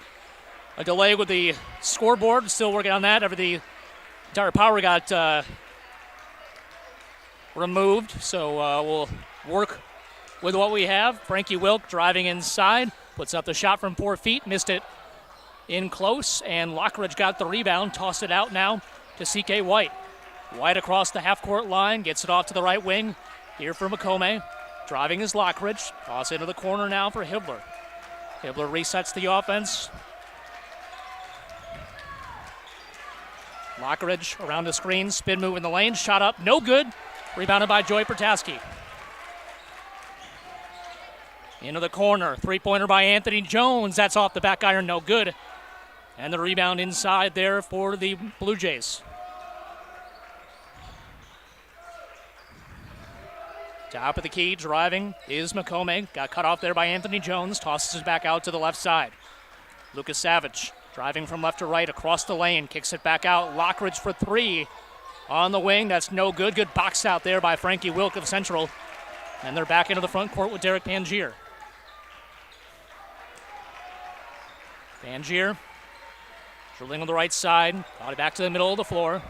a delay with the scoreboard. Still working on that. The entire power got removed, so we'll work with what we have. Frankie Wilk driving inside, puts up the shot from 4 feet, missed it in close, and Lockridge got the rebound, tossed it out now to C.K. White. White across the half-court line, gets it off to the right wing. Here for McComay. Driving is Lockridge. Toss into the corner now for Hibbler. Hibbler resets the offense. Lockridge around the screen, spin move in the lane, shot up, no good. Rebounded by Joy Protaski. Into the corner, three-pointer by Anthony Jones. That's off the back iron, no good. And the rebound inside there for the Blue Jays. Top of the key, driving is McComay. Got cut off there by Anthony Jones. Tosses it back out to the left side. Lucas Savage driving from left to right across the lane. Kicks it back out. Lockridge for 3 on the wing. That's no good. Good box out there by Frankie Wilk of Central. And they're back into the front court with Derek Pangier. Pangier drilling on the right side. Got it back to the middle of the floor.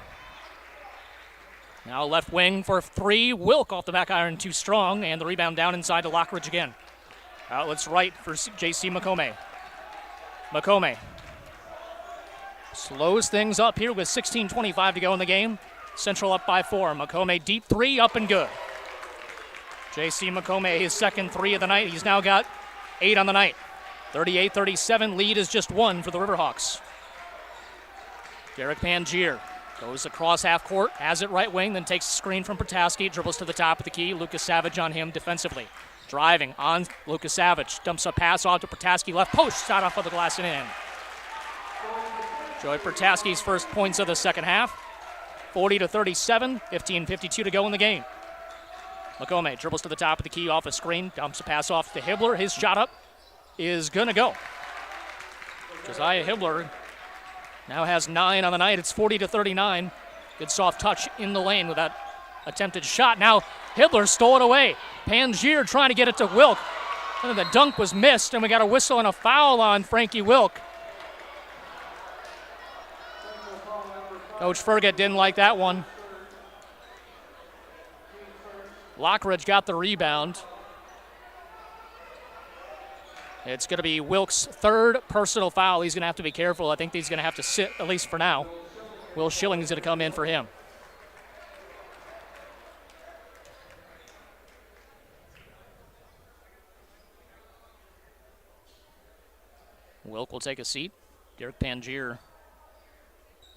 Now left wing for 3. Wilk off the back iron, too strong, and the rebound down inside to Lockridge again. Outlets right for J.C. McComay. McComay slows things up here with 16:25 to go in the game. Central up by 4. McComay deep 3, up and good. J.C. McComay, his second 3 of the night. He's now got 8 on the night. 38-37, lead is just 1 for the Riverhawks. Derek Pangier goes across half court, has it right wing, then takes the screen from Protaski, dribbles to the top of the key. Lucas Savage on him defensively. Driving on Lucas Savage, dumps a pass off to Protaski, left post, shot off of the glass and in. Joy Protaski's first points of the second half. 40-37, 15:52 to go in the game. McComay dribbles to the top of the key off a screen, dumps a pass off to Hibbler. His shot up is gonna go. Josiah Hibbler now has 9 on the night. It's 40-39. Good soft touch in the lane with that attempted shot. Now Hibbler stole it away. Pangier trying to get it to Wilk. And the dunk was missed, and we got a whistle and a foul on Frankie Wilk. Coach Fergat didn't like that one. Lockridge got the rebound. It's going to be Wilk's 3rd personal foul. He's going to have to be careful. I think he's going to have to sit, at least for now. Will Schilling is going to come in for him. Wilk will take a seat. Derek Pangier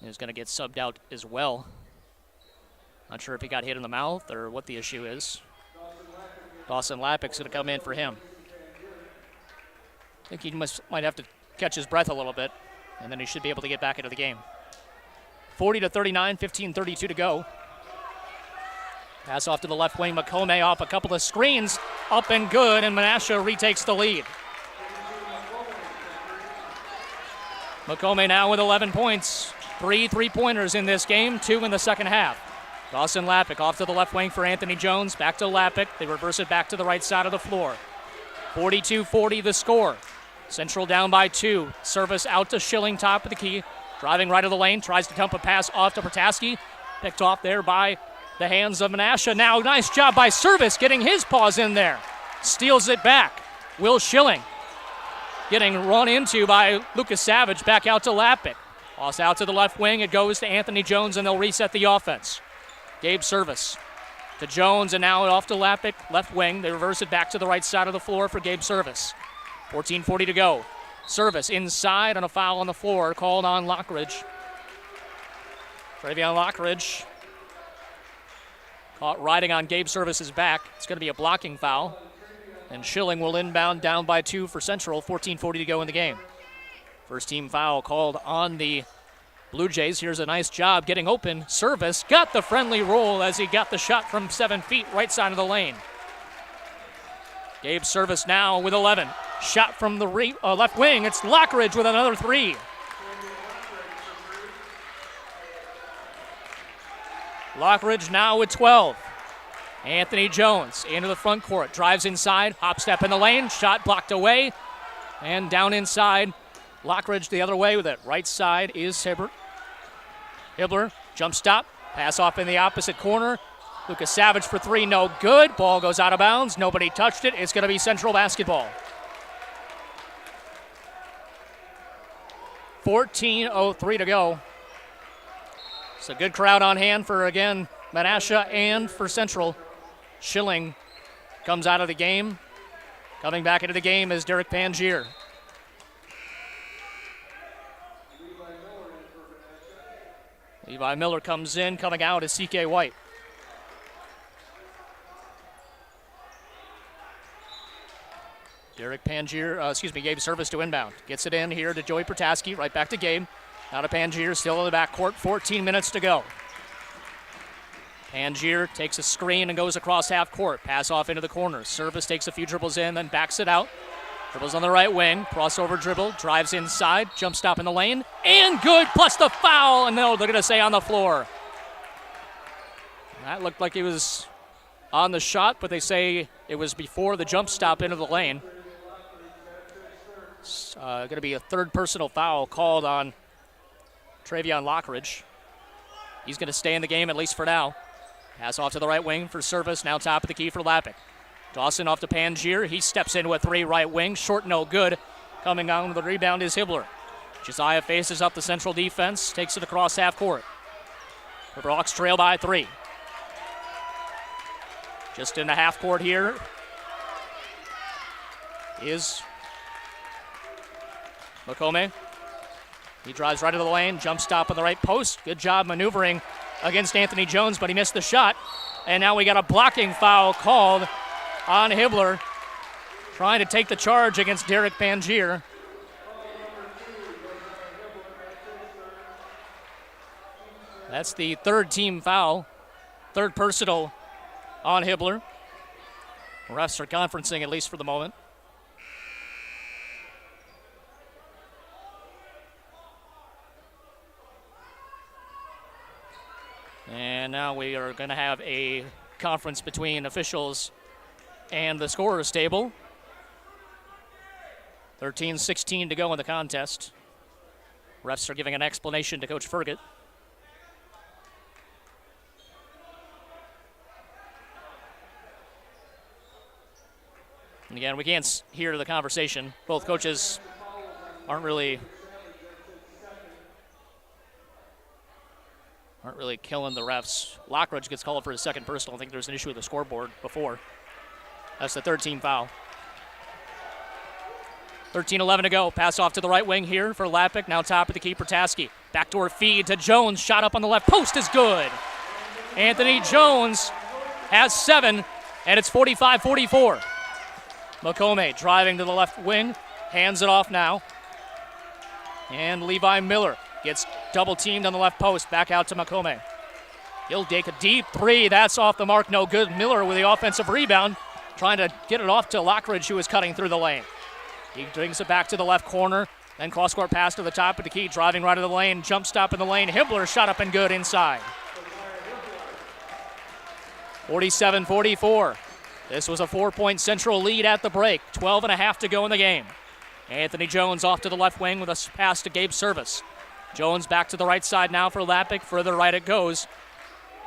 is going to get subbed out as well. Not sure if he got hit in the mouth or what the issue is. Dawson Lappick's going to come in for him. I think he might have to catch his breath a little bit, and then he should be able to get back into the game. 40-39, 15:32 to go. Pass off to the left wing. McComay off a couple of screens. Up and good, and Menasha retakes the lead. McComay now with 11 points. 3 3-pointers in this game, 2 in the second half. Dawson Lappick off to the left wing for Anthony Jones. Back to Lappick. They reverse it back to the right side of the floor. 42-40 the score. Central down by 2. Service out to Schilling, top of the key. Driving right of the lane. Tries to dump a pass off to Protaski. Picked off there by the hands of Menasha. Now nice job by Service getting his paws in there. Steals it back. Will Schilling getting run into by Lucas Savage. Back out to Lappick. Toss out to the left wing. It goes to Anthony Jones, and they'll reset the offense. Gabe Service to Jones, and now off to Lappick, left wing. They reverse it back to the right side of the floor for Gabe Service. 14:40 to go. Service inside on a foul on the floor called on Lockridge. Travion Lockridge caught riding on Gabe Service's back. It's going to be a blocking foul. And Schilling will inbound down by 2 for Central. 14:40 to go in the game. First team foul called on the Blue Jays. Here's a nice job getting open. Service got the friendly roll as he got the shot from 7 feet, right side of the lane. Gabe Service now with 11. Shot from the left wing. It's Lockridge with another 3. Lockridge now with 12. Anthony Jones into the front court, drives inside, hop step in the lane, shot blocked away, and down inside. Lockridge the other way with it. Right side is Hibbler. Hibbler, jump stop, pass off in the opposite corner. Lucas Savage for three, no good. Ball goes out of bounds. Nobody touched it. It's going to be Central basketball. 14:03 to go. It's a good crowd on hand for, again, Menasha and for Central. Schilling comes out of the game. Coming back into the game is Derek Pangier. Levi Miller comes in. Coming out is C.K. White. Derek Pangier, gave service to inbound. Gets it in here to Joey Protaski. Right back to Gabe. Now to Pangier, still in the backcourt. 14 minutes to go. Pangier takes a screen and goes across half court. Pass off into the corner. Service takes a few dribbles in, then backs it out. Dribbles on the right wing. Crossover dribble. Drives inside. Jump stop in the lane. And good, plus the foul. And no, they're going to say on the floor. That looked like he was on the shot, but they say it was before the jump stop into the lane. It's going to be a third personal foul called on Travion Lockridge. He's going to stay in the game, at least for now. Pass off to the right wing for Service. Now top of the key for Lappick. Dawson off to Pangier. He steps into a three right wing. Short, no good. Coming on with the rebound is Hibbler. Josiah faces up the Central defense. Takes it across half court. Riverhawks trail by three. Just in the half court here is Makome. He drives right into the lane. Jump stop on the right post. Good job maneuvering against Anthony Jones, but he missed the shot. And now we got a blocking foul called on Hibbler, trying to take the charge against Derek Pangier. That's the third team foul, third personal on Hibbler. Refs are conferencing, at least for the moment. And now we are going to have a conference between officials and the scorer's table. 13:16 to go in the contest. Refs are giving an explanation to Coach Fergott. And again, we can't hear the conversation. Both coaches aren't really killing the refs. Lockridge gets called for his second personal. I think there's an issue with the scoreboard before. That's the third team foul. 13:11 to go. Pass off to the right wing here for Lappick. Now top of the key, Protaski. Backdoor feed to Jones. Shot up on the left post is good. Anthony Jones has 7, and it's 45-44. Makome driving to the left wing. Hands it off now. And Levi Miller gets double teamed on the left post. Back out to Makome. He'll take a deep three. That's off the mark. No good. Miller with the offensive rebound. Trying to get it off to Lockridge, who is cutting through the lane. He brings it back to the left corner. Then cross-court pass to the top of the key. Driving right of the lane. Jump stop in the lane. Hibbler shot up and good inside. 47-44. This was a 4-point Central lead at the break. 12.5 to go in the game. Anthony Jones off to the left wing with a pass to Gabe Service. Jones back to the right side now for Lappick. Further right it goes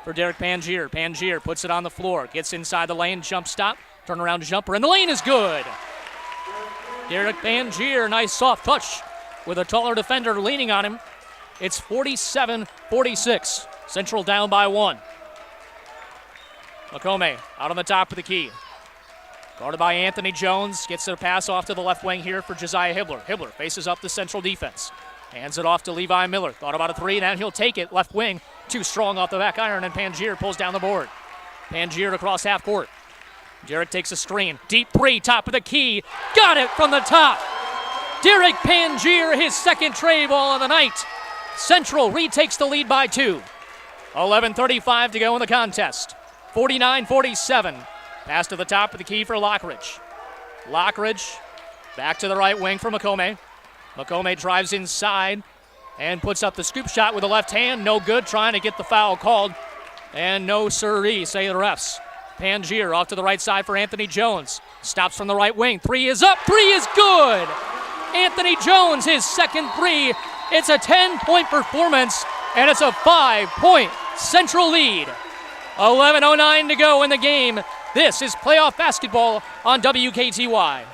for Derek Pangier. Pangier puts it on the floor. Gets inside the lane. Jump stop. Turnaround jumper. And the lane is good. Derek Pangier. Nice soft touch with a taller defender leaning on him. It's 47-46. Central down by 1. Makome out on the top of the key. Guarded by Anthony Jones. Gets a pass off to the left wing here for Josiah Hibbler. Hibbler faces up the Central defense. Hands it off to Levi Miller. Thought about a three, and he'll take it. Left wing, too strong off the back iron, and Pangier pulls down the board. Pangier across half court. Derek takes a screen. Deep three, top of the key. Got it from the top. Derek Pangier, his second tray ball of the night. Central retakes the lead by 2. 11:35 to go in the contest. 49-47. Pass to the top of the key for Lockridge. Lockridge back to the right wing for Makome. Makome drives inside and puts up the scoop shot with the left hand. No good, trying to get the foul called. And no sirree, say the refs. Pangier off to the right side for Anthony Jones. Stops from the right wing. Three is up. Three is good. Anthony Jones, his second three. It's a 10-point performance, and it's a 5-point Central lead. 11:09 to go in the game. This is playoff basketball on WKTY.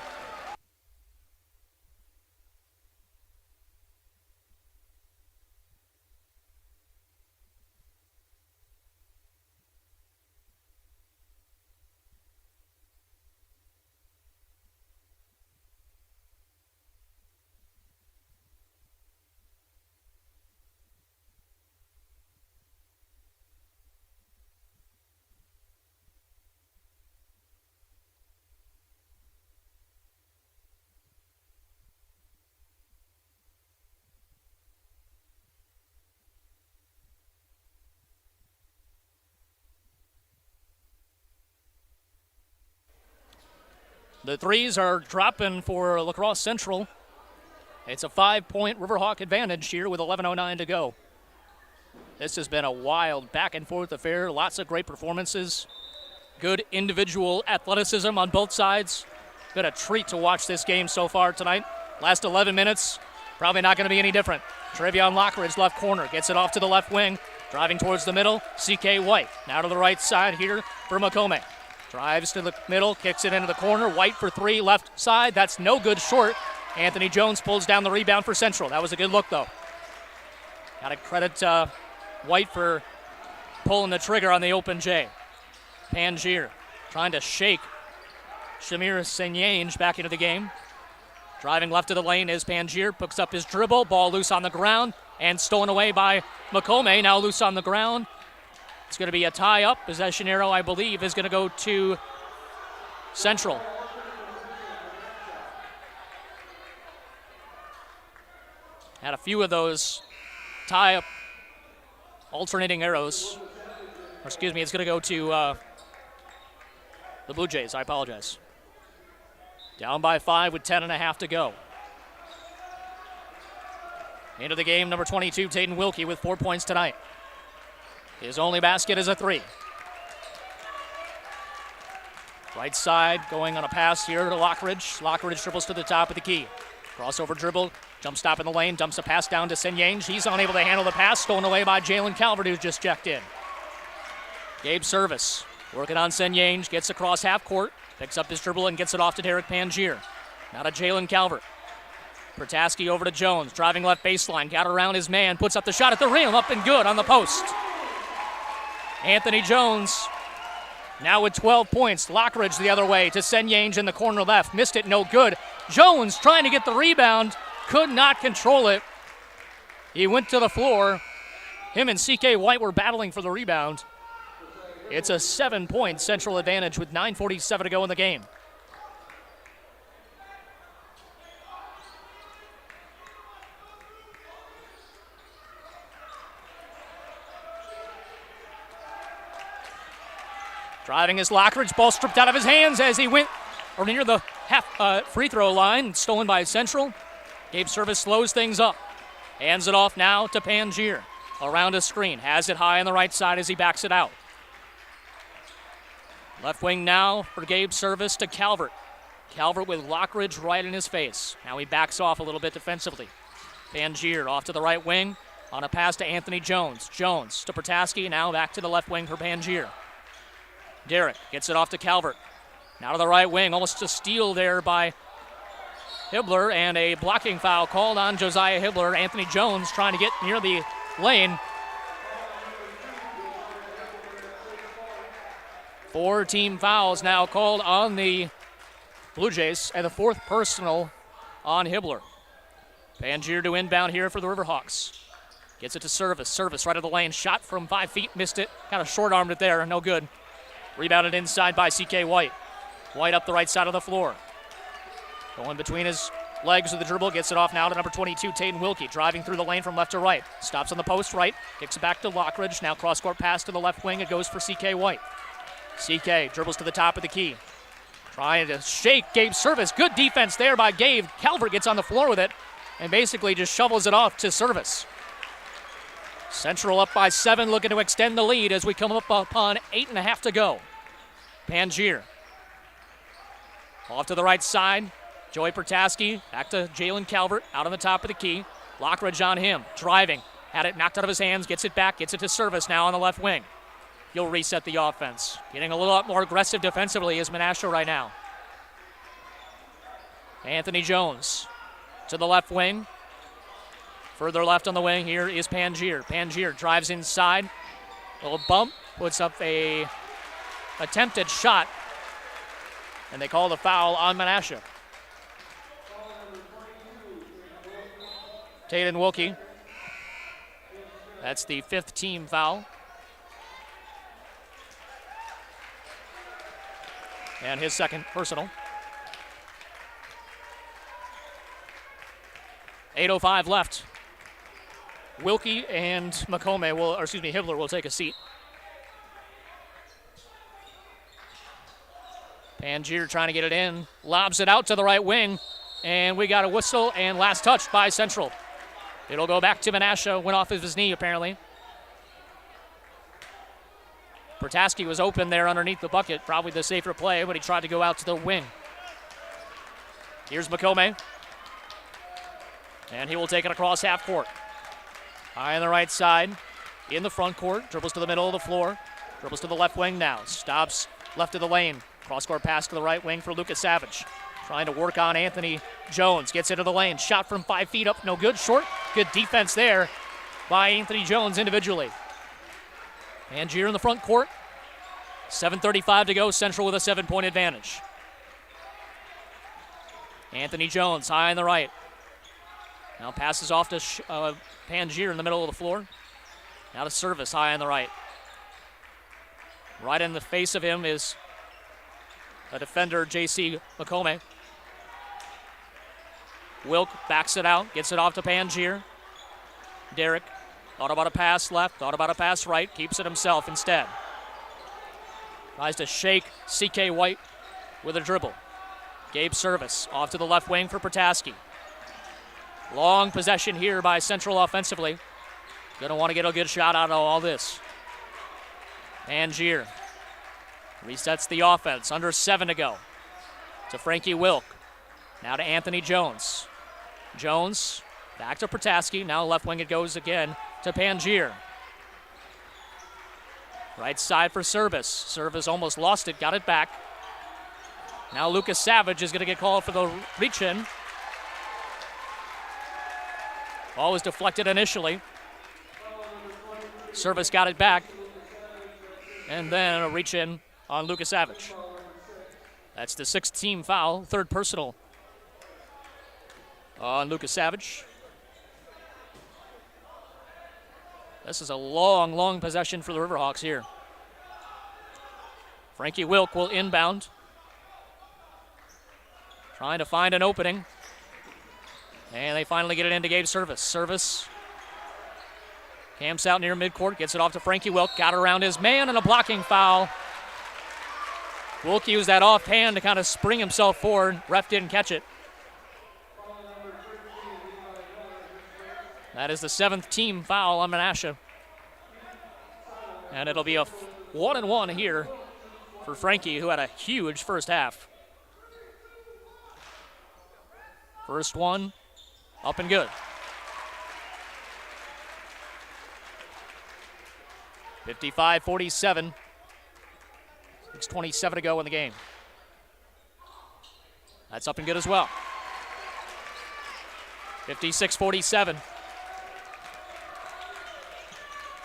The threes are dropping for La Crosse Central. It's a 5-point Riverhawk advantage here with 11:09 to go. This has been a wild back-and-forth affair. Lots of great performances. Good individual athleticism on both sides. Been a treat to watch this game so far tonight. Last 11 minutes, probably not going to be any different. Travion Lockridge, left corner, gets it off to the left wing. Driving towards the middle, C.K. White. Now to the right side here for McComay. Drives to the middle, kicks it into the corner. White for three, left side. That's no good, short. Anthony Jones pulls down the rebound for Central. That was a good look, though. Got to credit White for pulling the trigger on the open J. Pangier trying to shake Shamir Senyange back into the game. Driving left of the lane is Pangier. Picks up his dribble. Ball loose on the ground and stolen away by McComay. Now loose on the ground. It's going to be a tie-up. Possession arrow, I believe, is going to go to Central. Had a few of those tie-up alternating arrows. Or excuse me, it's going to go to the Blue Jays. I apologize. Down by 5 with 10.5 to go. Into the game, number 22, Taden Wilkie with 4 points tonight. His only basket is a three. Right side going on a pass here to Lockridge. Lockridge dribbles to the top of the key. Crossover dribble, jump stop in the lane, dumps a pass down to Senyange. He's unable to handle the pass, stolen away by Jalen Calvert, who's just checked in. Gabe Service working on Senyange, gets across half court, picks up his dribble and gets it off to Derek Pangier. Now to Jalen Calvert. Protaski over to Jones, driving left baseline, got around his man, puts up the shot at the rim, up and good on the post. Anthony Jones now with 12 points. Lockridge the other way to Senyange in the corner left. Missed it, no good. Jones trying to get the rebound, could not control it. He went to the floor. Him and C.K. White were battling for the rebound. It's a 7-point Central advantage with 9:47 to go in the game. Driving is Lockridge, ball stripped out of his hands as he went near the half free throw line, stolen by Central. Gabe Service slows things up. Hands it off now to Pangier. Around a screen, has it high on the right side as he backs it out. Left wing now for Gabe Service to Calvert. Calvert with Lockridge right in his face. Now he backs off a little bit defensively. Pangier off to the right wing on a pass to Anthony Jones. Jones to Protaski, now back to the left wing for Pangier. Derek gets it off to Calvert. Now to the right wing, almost a steal there by Hibbler, and a blocking foul called on Josiah Hibbler. Anthony Jones trying to get near the lane. 4 team fouls now called on the Blue Jays, and the 4th personal on Hibbler. Pangier to inbound here for the Riverhawks. Gets it to Service. Service right of the lane. Shot from 5 feet. Missed it. Kind of short-armed it there. No good. Rebounded inside by C.K. White. White up the right side of the floor. Going between his legs with the dribble. Gets it off now to number 22, Taden Wilkie. Driving through the lane from left to right. Stops on the post right. Kicks it back to Lockridge. Now cross-court pass to the left wing. It goes for C.K. White. C.K. dribbles to the top of the key. Trying to shake Gabe Service. Good defense there by Gabe. Calvert gets on the floor with it and basically just shovels it off to Service. Central up by 7, looking to extend the lead as we come up upon 8.5 to go. Pangier. Off to the right side. Joey Protaski. Back to Jalen Calvert. Out on the top of the key. Lockridge on him. Driving. Had it knocked out of his hands. Gets it back. Gets it to Service now on the left wing. He'll reset the offense. Getting a little more aggressive defensively is Menasha right now. Anthony Jones to the left wing. Further left on the wing here is Pangier. Pangier drives inside. Little bump. Puts up a attempted shot. And they call the foul on Menasha. Taden Wilkie. That's the 5th team foul. And his 2nd personal. 8:05 left. Wilkie and Hibbler will take a seat. Pangier trying to get it in. Lobs it out to the right wing. And we got a whistle and last touch by Central. It'll go back to Menasha. Went off of his knee apparently. Protaski was open there underneath the bucket. Probably the safer play, but he tried to go out to the wing. Here's McComay. And he will take it across half court. High on the right side. In the front court. Dribbles to the middle of the floor. Dribbles to the left wing now. Stops left of the lane. Cross-court pass to the right wing for Lucas Savage. Trying to work on Anthony Jones. Gets into the lane. Shot from 5 feet up. No good. Short. Good defense there by Anthony Jones individually. Pangier in the front court. 7:35 to go. Central with a 7-point advantage. Anthony Jones high on the right. Now passes off to Pangier in the middle of the floor. Now to Service high on the right. Right in the face of him is a defender, J.C. McComay. Wilk backs it out, gets it off to Pangier. Derek thought about a pass left, thought about a pass right, keeps it himself instead. Tries to shake C.K. White with a dribble. Gabe Service off to the left wing for Protaski. Long possession here by Central offensively. Gonna want to get a good shot out of all this. Pangier resets the offense. Under 7 to go. To Frankie Wilk. Now to Anthony Jones. Jones back to Protaski. Now left wing it goes again to Pangier. Right side for Service. Service almost lost it. Got it back. Now Lucas Savage is going to get called for the reach-in. Ball was deflected initially. Service got it back. And then a reach-in on Lucas Savage. That's the 6th team foul, 3rd personal on Lucas Savage. This is a long, long possession for the Riverhawks here. Frankie Wilk will inbound. Trying to find an opening. And they finally get it into Gabe Service. Service camps out near midcourt, gets it off to Frankie Wilk. Got around his man and a blocking foul. Wilk used that offhand to kind of spring himself forward. Ref didn't catch it. That is the 7th team foul on Menasha. And it'll be a 1-1 here for Frankie, who had a huge first half. First one, up and good. 55-47. 6:27 to go in the game. That's up and good as well. 56-47.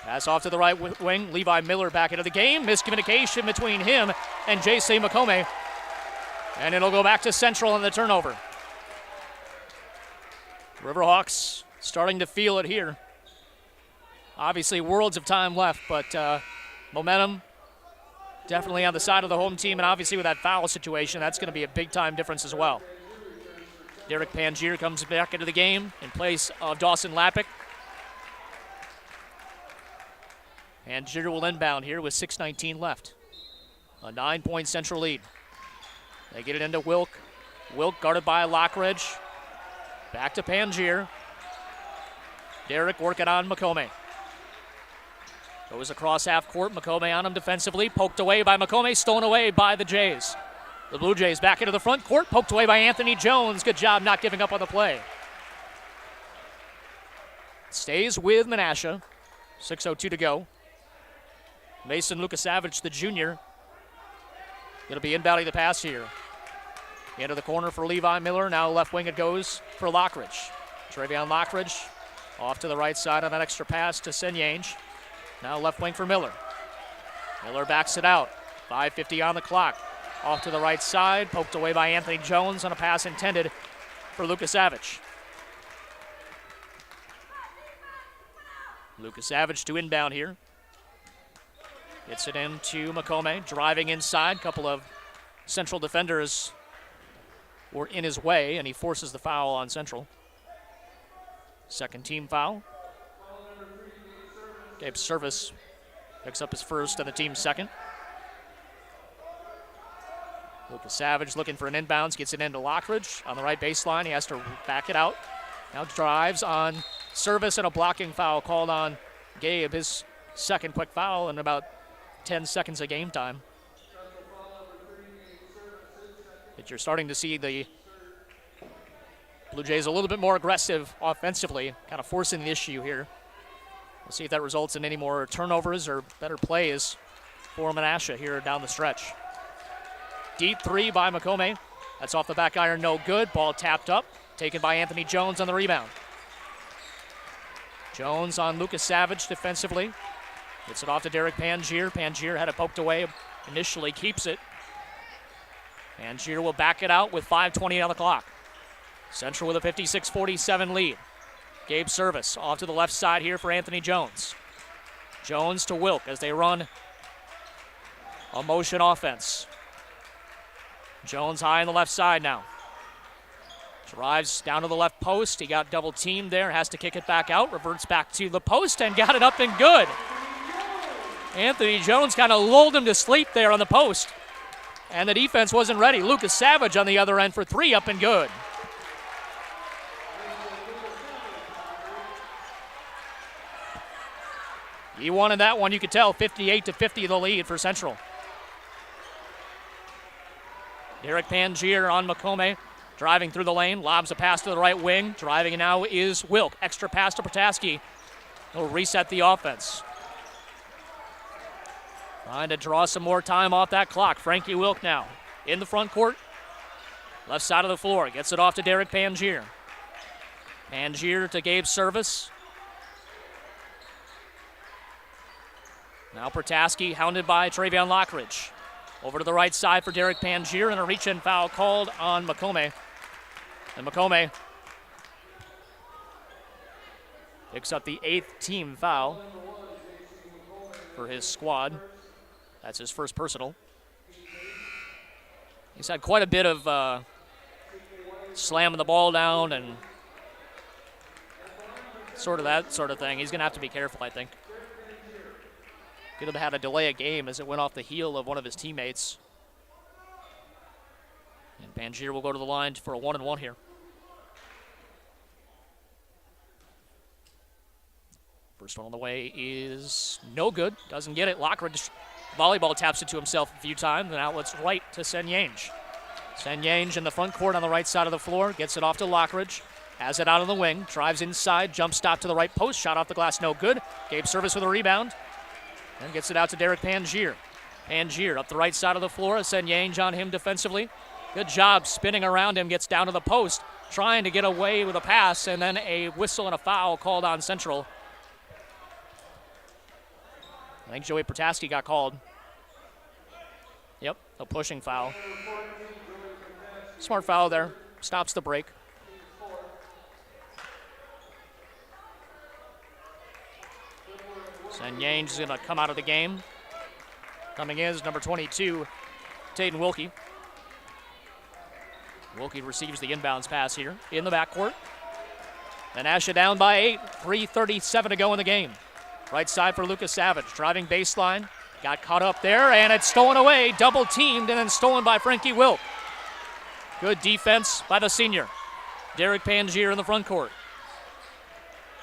Pass off to the right wing. Levi Miller back into the game. Miscommunication between him and J.C. McComay. And it'll go back to Central on the turnover. Riverhawks starting to feel it here. Obviously, worlds of time left, but momentum definitely on the side of the home team. And obviously with that foul situation, that's going to be a big-time difference as well. Derek Pangier comes back into the game in place of Dawson Lappick. Pangier will inbound here with 6:19 left. A 9-point Central lead. They get it into Wilk. Wilk guarded by Lockridge. Back to Pangier. Derek working on McComay. Goes across half court. McComay on him defensively. Poked away by McComay. Stolen away by the Jays. The Blue Jays back into the front court. Poked away by Anthony Jones. Good job not giving up on the play. Stays with Menasha. 6:02 to go. Mason Lukasavage, the junior, going to be inbounding the pass here. Into the corner for Levi Miller. Now left wing it goes for Lockridge. Travion Lockridge off to the right side on that extra pass to Senyange. Now left wing for Miller. Miller backs it out. 5:50 on the clock. Off to the right side. Poked away by Anthony Jones on a pass intended for Lukasavage. Lukasavage to inbound here. Gets it into McComay. Driving inside. Couple of Central defenders were in his way, and he forces the foul on Central. Second team foul. Gabe Service picks up his first and the team's second. Lukasavage looking for an inbounds, gets it into Lockridge on the right baseline. He has to back it out. Now drives on Service, and a blocking foul called on Gabe, his second quick foul in about 10 seconds of game time. But you're starting to see the Blue Jays a little bit more aggressive offensively, kind of forcing the issue here. We'll see if that results in any more turnovers or better plays for Menasha here down the stretch. Deep three by McComay. That's off the back iron, no good. Ball tapped up, taken by Anthony Jones on the rebound. Jones on Lukasavage defensively. Gets it off to Derek Pangier. Pangier had it poked away, initially keeps it. Pangier will back it out with 5:20 on the clock. Central with a 56-47 lead. Gabe Service off to the left side here for Anthony Jones. Jones to Wilk as they run a motion offense. Jones high on the left side now. Drives down to the left post. He got double teamed there. Has to kick it back out. Reverts back to the post and got it up and good. Anthony Jones kind of lulled him to sleep there on the post. And the defense wasn't ready. Lukasavage on the other end for three, up and good. He wanted that one, you could tell. 58-50 the lead for Central. Derek Pangier on McComay. Driving through the lane, lobs a pass to the right wing. Driving now is Wilk. Extra pass to Protaski. He'll reset the offense. Trying to draw some more time off that clock. Frankie Wilk now in the front court. Left side of the floor. Gets it off to Derek Pangier. Pangier to Gabe Service. Now Protaski hounded by Travion Lockridge. Over to the right side for Derek Pangier, and a reach-in foul called on McComay. And McComay picks up the 8th team foul for his squad. That's his first personal. He's had quite a bit of slamming the ball down and sort of that sort of thing. He's going to have to be careful, I think. Could have had a delay of game as it went off the heel of one of his teammates. And Pangier will go to the line for a 1-and-1 here. First one on the way is no good. Doesn't get it. Lockridge volleyball taps it to himself a few times, and outlets right to Senyange. Senyange in the front court on the right side of the floor. Gets it off to Lockridge. Has it out of the wing. Drives inside. Jump stop to the right post. Shot off the glass. No good. Gabe Service with a rebound. And gets it out to Derek Pangier. Pangier up the right side of the floor. Senyange on him defensively. Good job spinning around him. Gets down to the post. Trying to get away with a pass. And then a whistle and a foul called on Central. I think Joey Protaski got called. Yep, a pushing foul. Smart foul there. Stops the break. Senyange is going to come out of the game. Coming in is number 22, Taden Wilkie. Wilkie receives the inbounds pass here in the backcourt. Menasha down by 8, 3:37 to go in the game. Right side for Lukasavage, driving baseline. Got caught up there, and it's stolen away. Double teamed and then stolen by Frankie Wilk. Good defense by the senior. Derek Pangier in the front court.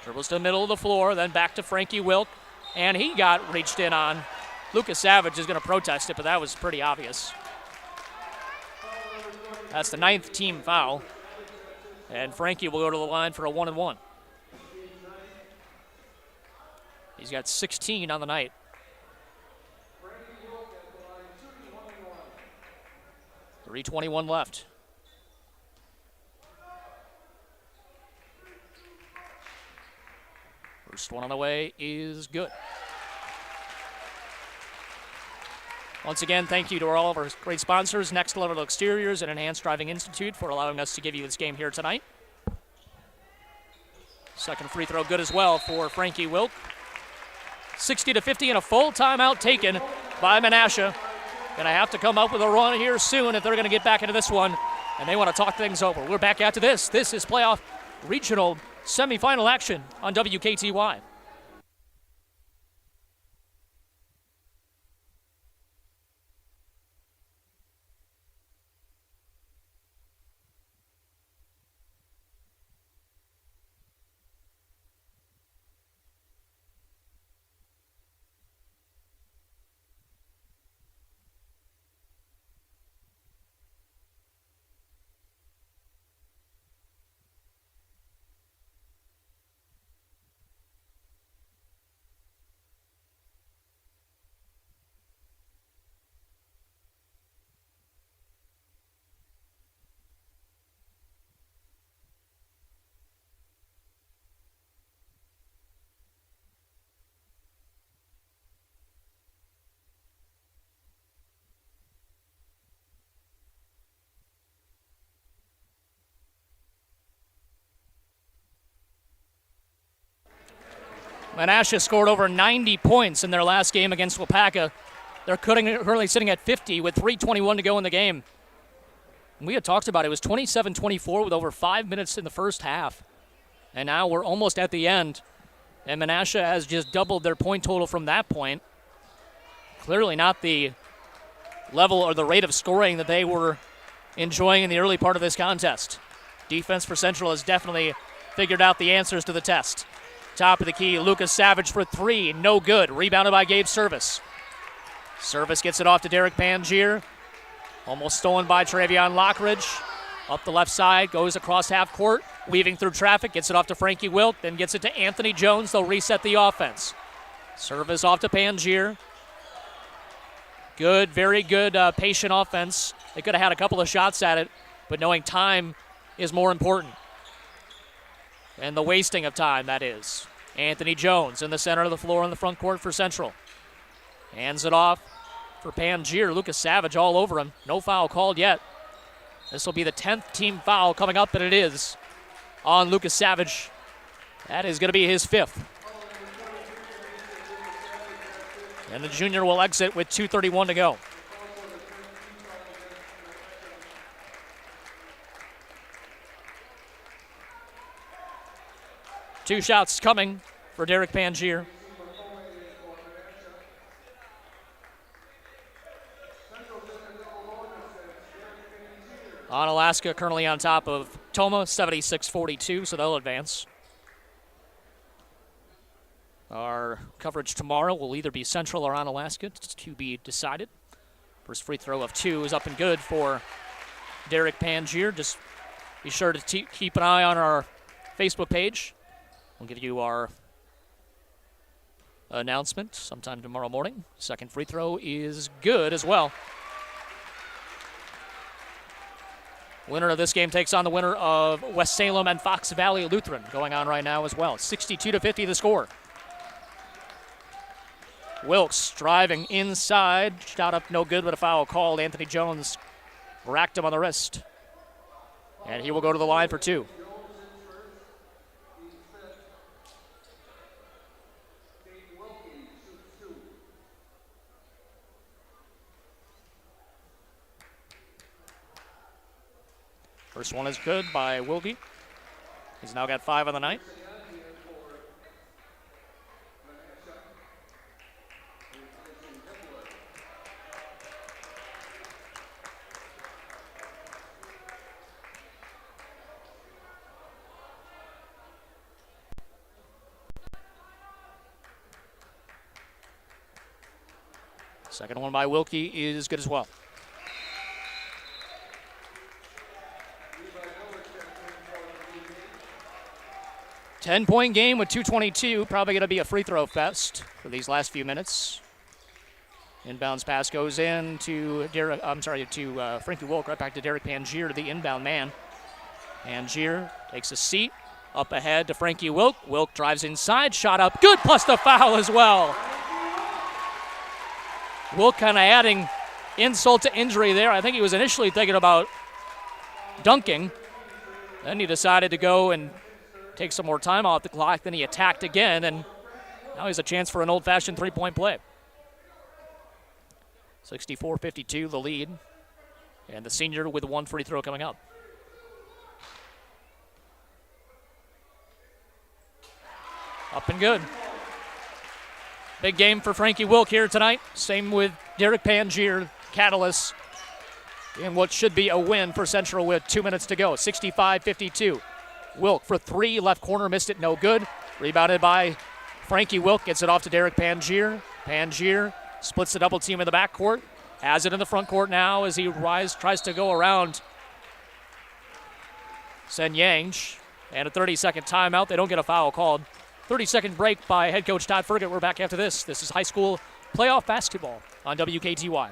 Dribbles to the middle of the floor, then back to Frankie Wilk. and he got reached in on. Lucas Savage is going to protest it, but that was pretty obvious. That's the 9th team foul, and Frankie will go to the line for a 1-and-1. He's got 16 on the night. 3:21 left. First one on the way is good. Once again, thank you to all of our great sponsors, Next Level Exteriors and Enhanced Driving Institute, for allowing us to give you this game here tonight. Second free throw good as well for Frankie Wilk. 60-50 and a full timeout taken by Menasha. Going to have to come up with a run here soon if they're going to get back into this one, and they want to talk things over. We're back after this. This is playoff regional semifinal action on WKTY. Menasha scored over 90 points in their last game against Wapaka. They're currently sitting at 50 with 3:21 to go in the game. We had talked about it was 27-24 with over 5 minutes in the first half. And now we're almost at the end. And Menasha has just doubled their point total from that point. Clearly not the level or the rate of scoring that they were enjoying in the early part of this contest. Defense for Central has definitely figured out the answers to the test. Top of the key, Lucas Savage for three, no good. Rebounded by Gabe Service. Service gets it off to Derek Pangier. Almost stolen by Travion Lockridge. Up the left side, goes across half court, weaving through traffic, gets it off to Frankie Wilk, then gets it to Anthony Jones. They'll reset the offense. Service off to Pangier. Good, very good patient offense. They could have had a couple of shots at it, but knowing time is more important. And the wasting of time, that is. Anthony Jones in the center of the floor in the front court for Central. Hands it off for Pangier. Lucas Savage all over him. No foul called yet. This will be the 10th team foul coming up, and it is on Lucas Savage. That is going to be his 5th. And the junior will exit with 2:31 to go. Two shots coming for Derek Pangier. Alaska currently on top of Toma, 76-42, so they'll advance. Our coverage tomorrow will either be Central or Alaska, to be decided. First free throw of 2 is up and good for Derek Pangier. Just be sure to keep an eye on our Facebook page. We'll give you our announcement sometime tomorrow morning. Second free throw is good as well. Winner of this game takes on the winner of West Salem and Fox Valley Lutheran, going on right now as well. 62-50 the score. Wilkes driving inside. Shot up no good, but a foul called. Anthony Jones racked him on the wrist. And he will go to the line for 2. First one is good by Wilkie. He's now got 5 on the night. Second one by Wilkie is good as well. 10-point game with 2:22. Probably going to be a free throw fest for these last few minutes. Inbounds pass goes in to Frankie Wilk, right back to Derek Pangier, the inbound man. Pangier takes a seat, up ahead to Frankie Wilk. Wilk drives inside, shot up, good, plus the foul as well. Wilk kind of adding insult to injury there. I think he was initially thinking about dunking. Then he decided to go and take some more time off the clock. Then he attacked again, and now he has a chance for an old-fashioned three-point play. 64-52, the lead. And the senior with one free throw coming up. Up and good. Big game for Frankie Wilk here tonight. Same with Derek Pangier, catalyst in what should be a win for Central with 2 minutes to go. 65-52. Wilk for three, left corner, missed it, no good. Rebounded by Frankie Wilk, gets it off to Derek Pangier. Pangier splits the double team in the backcourt, has it in the front court now as he tries to go around Sen Yang. And a 30-second timeout. They don't get a foul called. 30-second break by head coach Todd Fergutt. We're back after this. This is high school playoff basketball on WKTY.